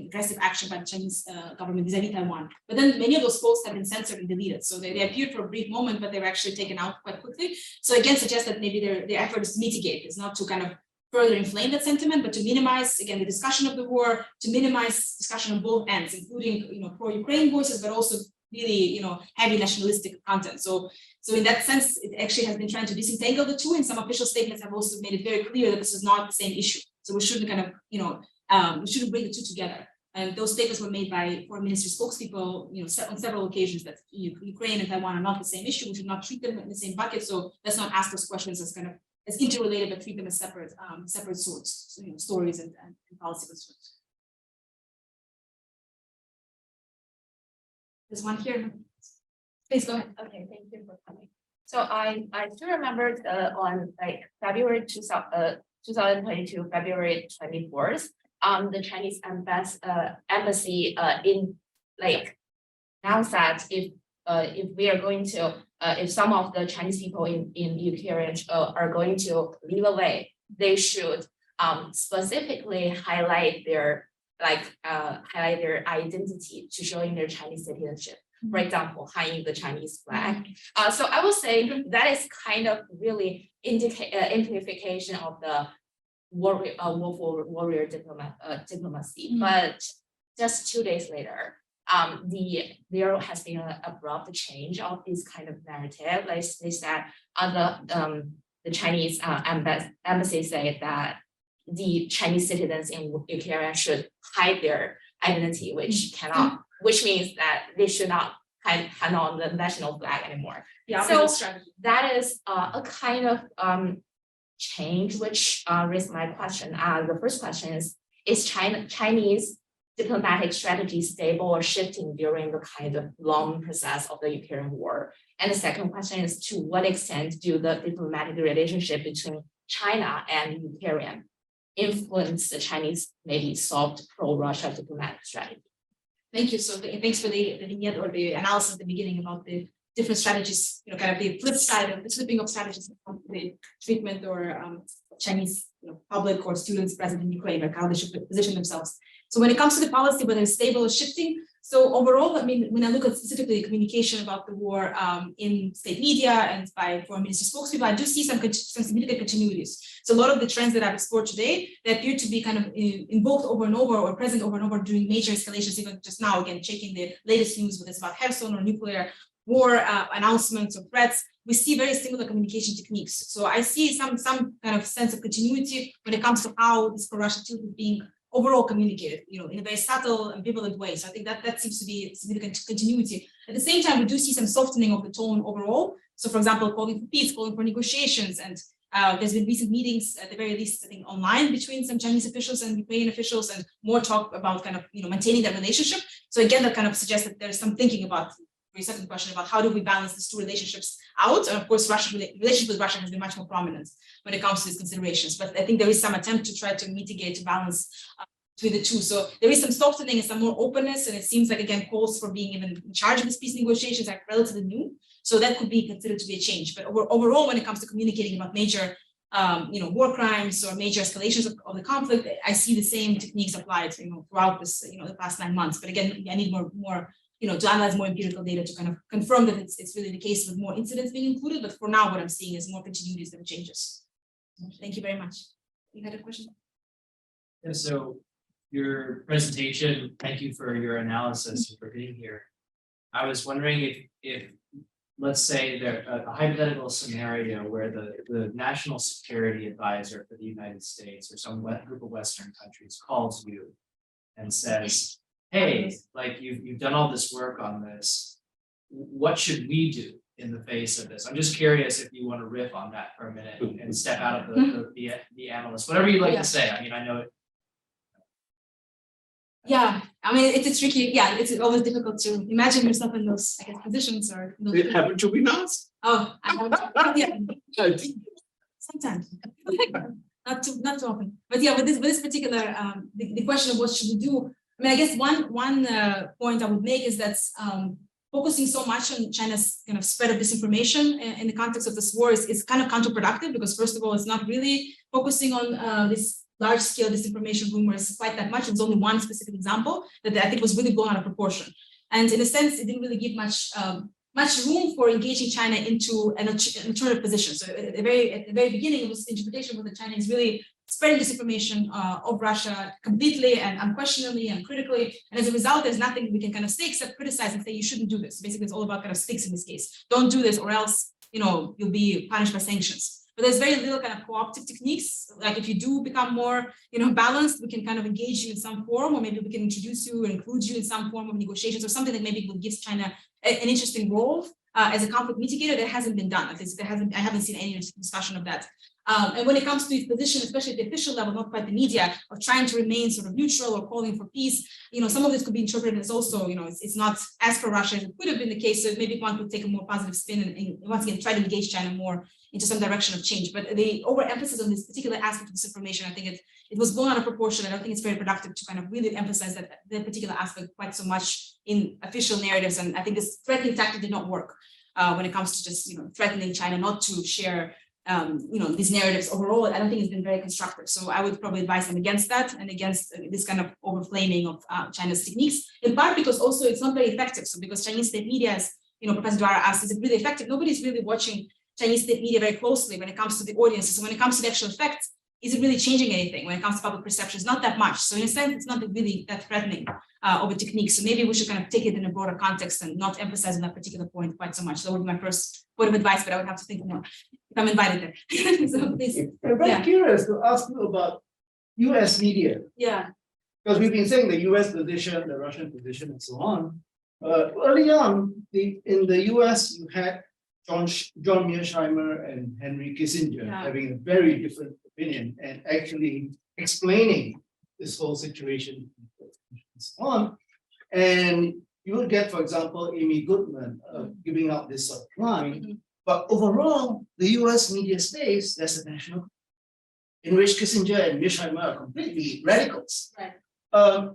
aggressive action by the Chinese government vis-a-vis Taiwan. But then many of those posts have been censored and deleted. So they appeared for a brief moment, but they were actually taken out quite quickly. So again, suggests that maybe their effort is to mitigate, is not to kind of further inflame that sentiment, but to minimize, again, the discussion of the war, to minimize discussion on both ends, including, pro-Ukraine voices, but also really, heavy nationalistic content. So in that sense, it actually has been trying to disentangle the two, and some official statements have also made it very clear that this is not the same issue. So we shouldn't kind of, we shouldn't bring the two together. And those statements were made by foreign ministry spokespeople, on several occasions that Ukraine and Taiwan are not the same issue. We should not treat them in the same bucket. So let's not ask those questions as kind of as interrelated, but treat them as separate, sorts, so, stories and policy concerns. There's one here. Please go ahead. Okay, thank you for coming. So I still remember on like February 2022, February 24th, the Chinese embassy in like announced that if we are going to if some of the Chinese people in Ukraine are going to leave away, they should specifically highlight their identity to showing their Chinese citizenship. For example, hanging the Chinese flag. So I would say that is kind of really amplification of the warrior diplomacy. But just 2 days later, there has been an abrupt change of this kind of narrative. Like they said, the Chinese embassy say that the Chinese citizens in Ukraine should hide their identity, which means that they should not hand on the national flag anymore. Yeah, so that is a kind of change which raised my question. The first question is Chinese diplomatic strategy stable or shifting during the kind of long process of the Ukraine war? And the second question is, to what extent do the diplomatic relationship between China and Ukraine influence the Chinese maybe soft pro-Russia diplomatic strategy? Thank you. So thanks for the vignette or the analysis at the beginning about the different strategies, kind of the flip side of the flipping of strategies, the treatment or Chinese public or students present in Ukraine, like how they should position themselves. So when it comes to the policy, whether it's stable or shifting, so overall, I mean, when I look at specifically communication about the war in state media and by foreign ministry spokespeople, I do see some significant continuities. So a lot of the trends that I've explored today, they appear to be kind of invoked over and over or present over and over during major escalations, even just now, again, checking the latest news, whether it's about Kherson or nuclear war announcements or threats, we see very similar communication techniques. So I see some kind of sense of continuity when it comes to how this pro-Russia tilt is being overall communicated, in a very subtle, ambivalent way. So I think that seems to be significant continuity. At the same time, we do see some softening of the tone overall. So for example, calling for peace, calling for negotiations, and there's been recent meetings, at the very least, I think, online between some Chinese officials and Ukrainian officials, and more talk about kind of, maintaining that relationship. So again, that kind of suggests that there's some thinking about your second question about how do we balance these two relationships out. And of course, relationship with Russia has been much more prominent when it comes to these considerations. But I think there is some attempt to try to mitigate, to balance between the two. So there is some softening and some more openness, and it seems like, again, calls for being even in charge of these peace negotiations are relatively new. So that could be considered to be a change. But overall, when it comes to communicating about major war crimes or major escalations of the conflict, I see the same techniques applied, throughout this, the past 9 months. But again, I need more to analyze more empirical data to kind of confirm that it's really the case with more incidents being included. But for now, what I'm seeing is more continuities than changes. Thank you very much. You had a question? Yeah, so your presentation, thank you for your analysis and for being here. I was wondering if let's say there a hypothetical scenario where the national security advisor for the United States or some group of Western countries calls you and says, hey, like you've done all this work on this, what should we do in the face of this? I'm just curious if you want to riff on that for a minute and step out of the analyst, whatever you'd like to say. I mean, I know it. Yeah, I mean, it's a tricky, yeah, it's always difficult to imagine yourself in those, I guess, positions or. It happened to be nice. Oh, I haven't, yeah, sometimes. Not too often, but yeah, with this particular, the question of what should we do? I mean, I guess one point I would make is that focusing so much on China's kind of spread of disinformation in the context of this war is kind of counterproductive, because first of all, it's not really focusing on this large-scale disinformation rumors quite that much. It's only one specific example that I think was really blown out of proportion, and in a sense, it didn't really give much room for engaging China into an alternative position. So at the very beginning, it was the interpretation that China is really spreading disinformation of Russia completely and unquestionably and critically. And as a result, there's nothing we can kind of say except criticize and say, you shouldn't do this. Basically, it's all about kind of sticks in this case. Don't do this or else, you'll be punished by sanctions. But there's very little kind of cooperative techniques. Like if you do become more, balanced, we can kind of engage you in some form, or maybe we can introduce you or include you in some form of negotiations or something that maybe will give China an interesting role as a conflict mitigator. That hasn't been done. At least I haven't seen any discussion of that. And when it comes to its position, especially at the official level, not quite the media, of trying to remain sort of neutral or calling for peace, some of this could be interpreted as also, it's not as for Russia as it could have been the case. So maybe one could take a more positive spin and once again try to engage China more into some direction of change. But the overemphasis on this particular aspect of disinformation, I think it was blown out of proportion. I don't think it's very productive to kind of really emphasize that particular aspect quite so much in official narratives. And I think this threatening tactic did not work when it comes to just threatening China not to share these narratives overall. I don't think it's been very constructive. So I would probably advise them against that and against this kind of overflaming of China's techniques, in part because also it's not very effective. So because Chinese state media, as Professor Dwara asked, is it really effective? Nobody's really watching Chinese state media very closely when it comes to the audiences. So when it comes to the actual effects, is it really changing anything when it comes to public perception? It's not that much. So in a sense, it's not really that threatening of a technique. So maybe we should kind of take it in a broader context and not emphasize on that particular point quite so much. That would be my first point of advice, but I would have to think more if I'm invited there. So please. I'm very curious to ask you about US media. Yeah. Because we've been saying the US position, the Russian position, and so on. Early on, in the US, you had John Mearsheimer and Henry Kissinger having a very different opinion and actually explaining this whole situation and so on. And you would get, for example, Amy Goodman giving out this sort of line. But overall, the US media space, there's a national in which Kissinger and Mearsheimer are completely radicals. Right.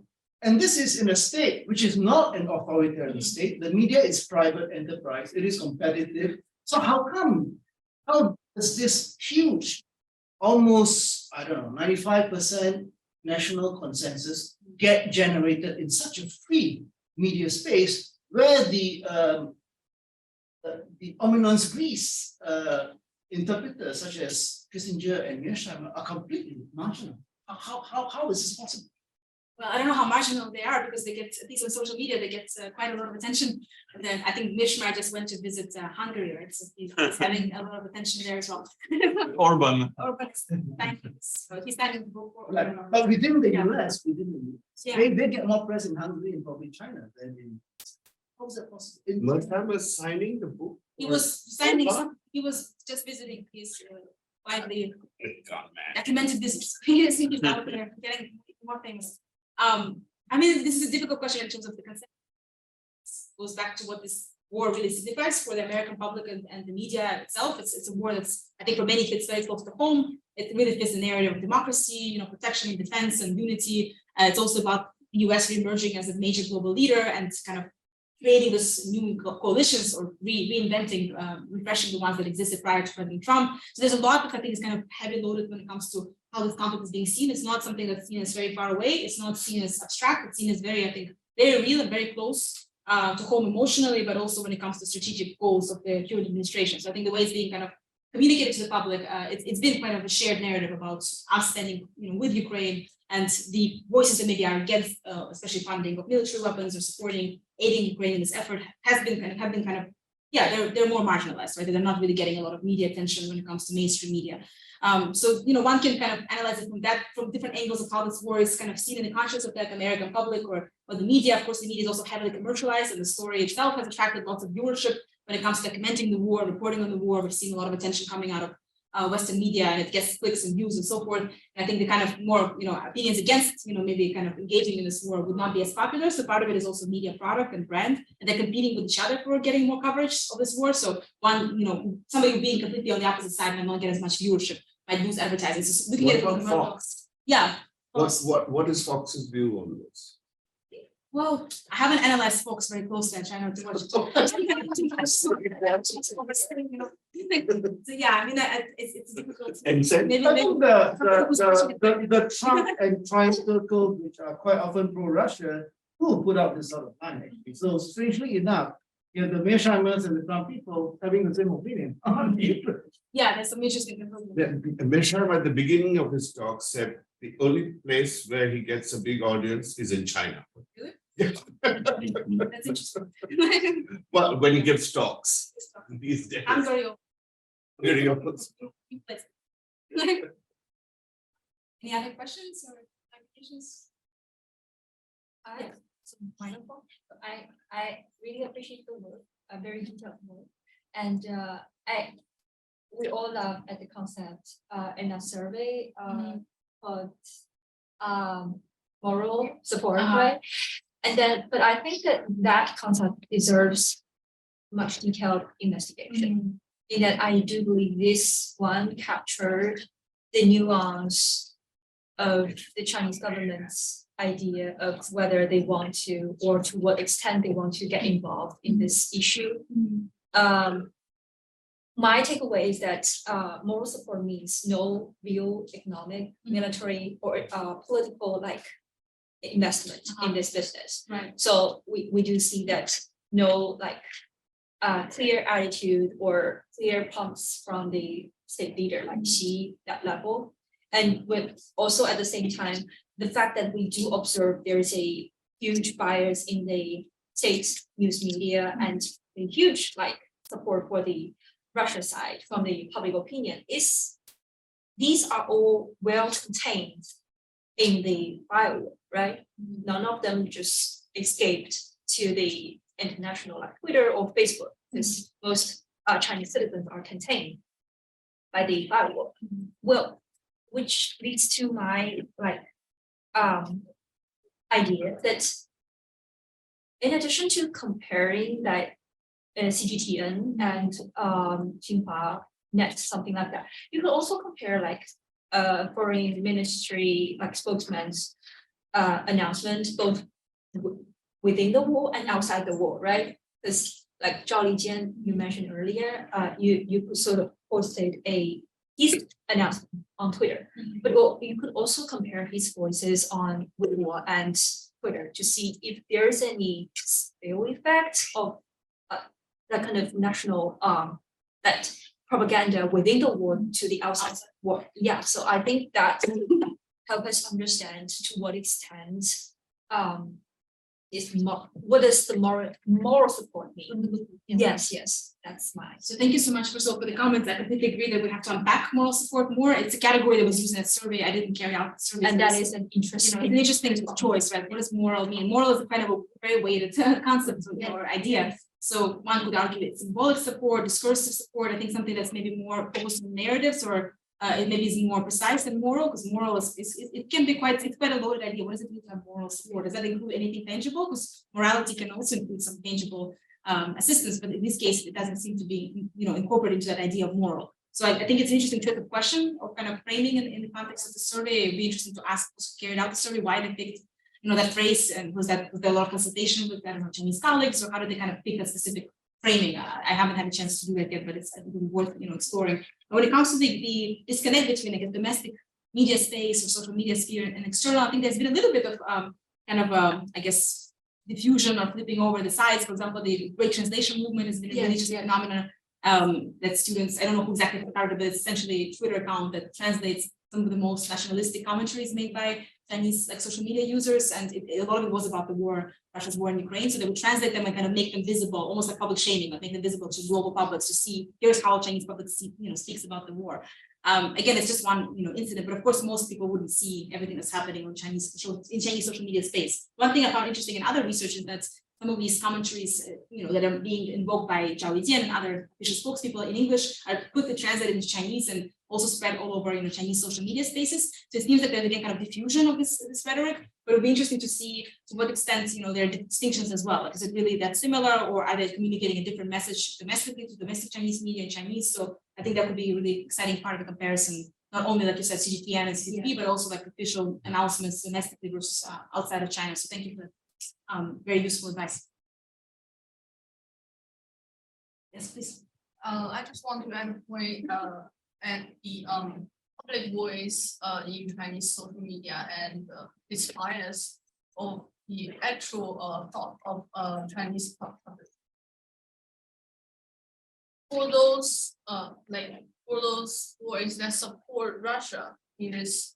And this is in a state which is not an authoritarian state. The media is private enterprise. It is competitive. So how does this huge, almost, 95% national consensus get generated in such a free media space where the ominous Greece interpreters such as Kissinger and Mearsheimer are completely marginal? How is this possible? Well, I don't know how marginal they are because they get, at least on social media, they get quite a lot of attention. And then I think Mishmar just went to visit Hungary, right? So he's having a lot of attention there as well. Orban. Thank you. So he's starting to go for. But within the US, Yeah. they get more press in Hungary and probably China than in. How is that possible? Mearsheimer was signing the book. He was signing some, he was just visiting his widely documented business. He's out there getting more things. I mean, this is a difficult question in terms of the consensus. Goes back to what this war really signifies for the American public and the media itself. It's a war that's, I think, for many kids very close to home. It really fits the narrative of democracy, protection and defense and unity. It's also about the US reemerging as a major global leader and kind of creating this new coalitions or reinventing, refreshing the ones that existed prior to President Trump. So there's a lot that I think is kind of heavy loaded when it comes to how this conflict is being seen. It's not something that's seen as very far away. It's not seen as abstract. It's seen as very, I think, very real and very close to home emotionally, but also when it comes to strategic goals of the current administration. So I think the way it's being kind of communicated to the public, it's been kind of a shared narrative about us standing, with Ukraine, and the voices that maybe are against, especially funding of military weapons or aiding Ukraine in this effort have been kind of, they're more marginalized, right? They're not really getting a lot of media attention when it comes to mainstream media. So one can kind of analyze it from different angles of how this war is kind of seen in the conscience of the American public or the media. Of course, the media is also heavily commercialized, and the story itself has attracted lots of viewership when it comes to documenting the war, reporting on the war. We're seeing a lot of attention coming out of Western media, and it gets clicks and views and so forth. And I think the kind of more, opinions against, maybe kind of engaging in this war would not be as popular. So part of it is also media product and brand, and they're competing with each other for getting more coverage of this war. So one, somebody being completely on the opposite side might not get as much viewership, might lose advertising. So looking What at it about from Fox? yeah. Fox. What is Fox's view on this? Well, I haven't analyzed Fox very closely. I try not to watch it. So yeah, I mean, it's difficult. And so, Maybe, I maybe think the Trump and Tri-Circle, which are quite often pro-Russia, who put out this sort of line actually. So strangely enough, the Mearsheimer's and the Trump people having the same opinion on the yeah, there's some interesting conclusions. Mearsheimer at the beginning of his talk said the only place where he gets a big audience is in China. Really? Yeah. That's interesting. Well, when he gives talks these days. I'm very open. Very open. Any other questions or clarifications? Yeah. Wonderful. I really appreciate the work, a very detailed work, and we all love at the concept in a survey called moral support, right? And then, but I think that concept deserves much detailed investigation. In that, I do believe this one captured the nuance of the Chinese government's idea of whether they want to, or to what extent they want to get involved in this issue. My takeaway is that moral support means no real economic, military, or political investment in this business. Right. So we do see that no clear attitude or clear prompts from the state leader like Xi, that level. And with also at the same time, the fact that we do observe there is a huge bias in the state news media and a huge support for the Russia side from the public opinion these are all well contained in the firewall, right? None of them just escaped to the international like Twitter or Facebook, because most Chinese citizens are contained by the firewall. Well, which leads to my idea that in addition to comparing CGTN and Xinhua Net, something like that, you could also compare foreign ministry spokesman's announcement both within the wall and outside the wall, right? Because Zhao Lijian you mentioned earlier, you could sort of posted his announcement on Twitter, but you could also compare his voices on Weibo and Twitter to see if there is any spill effect of that kind of national that propaganda within the war to the outside world. Yeah, so I think that help us understand to what extent what does the moral support mean? Yes, that's mine. So thank you so much for the comments. I completely agree that we have to unpack moral support more. It's a category that was used in that survey. I didn't carry out the survey. And that is an interesting. An interesting choice, right? What does moral mean? Moral is kind of a very weighted concept or idea. So one could argue it's symbolic support, discursive support. I think something that's maybe more focused on narratives, or it maybe is more precise than moral, because moral it can be quite a loaded idea. What does it mean to have moral support? Does that include anything tangible? Because morality can also include some tangible assistance, but in this case, it doesn't seem to be incorporated into that idea of moral. So I think it's an interesting trick of question or kind of framing in the context of the survey. It'd be interesting to ask those who carried out the survey why they picked that phrase, and was there a lot of consultation with Chinese colleagues, or how did they kind of pick a specific framing? I haven't had a chance to do that yet, but it's worth exploring. And when it comes to the disconnect between the domestic media space or social media sphere and external, I think there's been a little bit of I guess diffusion or flipping over the sides. For example, the Great Translation movement has been a really interesting phenomenon that students, I don't know who exactly started, but it's essentially a Twitter account that translates some of the most nationalistic commentaries made by Chinese social media users, and a lot of it was about the war, Russia's war in Ukraine. So they would translate them and kind of make them visible, almost like public shaming, like make them visible to global publics to see here's how Chinese public speaks about the war. Again, it's just one incident, but of course most people wouldn't see everything that's happening on Chinese social media space. One thing I found interesting in other research is that some of these commentaries, that are being invoked by Zhao Lijian and other official spokespeople in English are quickly translated into Chinese, and also spread all over Chinese social media spaces. So it seems that there's again kind of diffusion of this rhetoric, but it'll be interesting to see to what extent there are distinctions as well. Like, is it really that similar, or are they communicating a different message domestically to domestic Chinese media in Chinese? So I think that could be a really exciting part of the comparison, not only like you said, CGTN and CCTV, but also like official announcements domestically versus outside of China. So thank you for very useful advice. Yes, please. I just want to add a point at the public voice in Chinese social media and its bias of the actual thought of Chinese public. For those voices that support Russia in this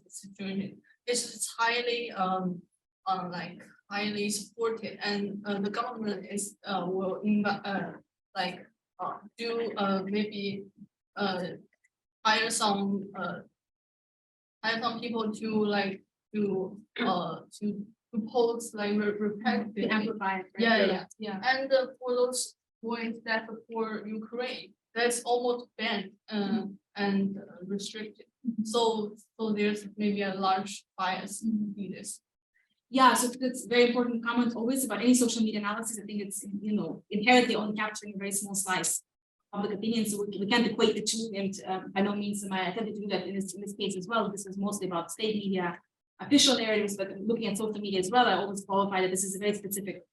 situation, it's highly highly supported, and the government is will do maybe hire some people to post repetitive, Amplify it. yeah. And for those voices that support Ukraine, that's almost banned and restricted. So there's maybe a large bias in this. Yeah, so that's very important comment always about any social media analysis. I think it's inherently only capturing a very small slice of public opinion. So we can't equate the two, and by no means am I attempting to do that in this case as well. This is mostly about state media, official narratives, but looking at social media as well, I always qualify that this is a very specific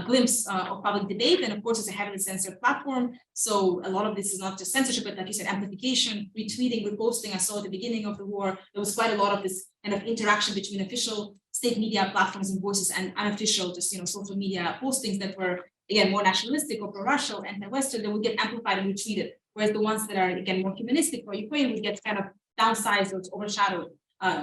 glimpse of public debate, and of course it's a heavily censored platform. So a lot of this is not just censorship, but like you said, amplification, retweeting, reposting. I saw at the beginning of the war, there was quite a lot of this kind of interaction between official state media platforms and voices and unofficial, just social media postings that were again more nationalistic or pro-Russia or anti-Western, that would get amplified and retweeted. Whereas the ones that are again more humanistic for Ukraine would get kind of downsized or overshadowed.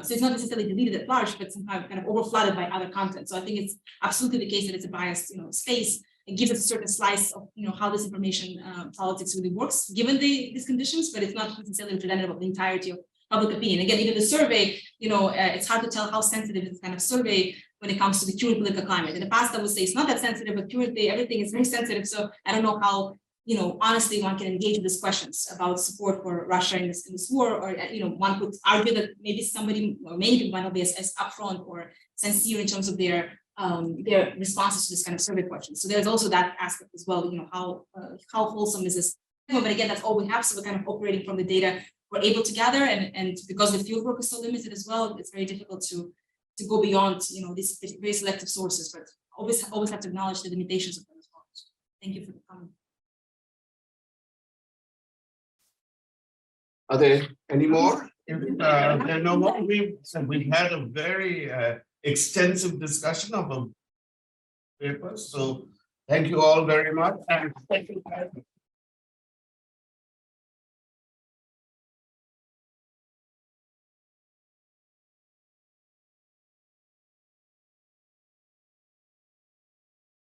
So it's not necessarily deleted at large, but somehow kind of overflooded by other content. So I think it's absolutely the case that it's a biased, space. It gives us a certain slice of, how this information politics really works, given these conditions, but it's not necessarily representative of the entirety of public opinion. Again, even the survey, it's hard to tell how sensitive this kind of survey when it comes to the current political climate. In the past, I would say it's not that sensitive, but currently everything is very sensitive. So I don't know how, honestly, one can engage with these questions about support for Russia in this war, or, one could argue that maybe somebody or many people might not be as upfront or sincere in terms of their responses to this kind of survey questions. So there's also that aspect as well, how wholesome is this? But again, that's all we have. So we're kind of operating from the data we're able to gather, and because the field work is so limited as well, it's very difficult to go beyond, these very selective sources, but always have to acknowledge the limitations of them as well. Thank you for the comment. Are there any more? If there are no more, we've had a very extensive discussion of the papers. So thank you all very much. And thank you.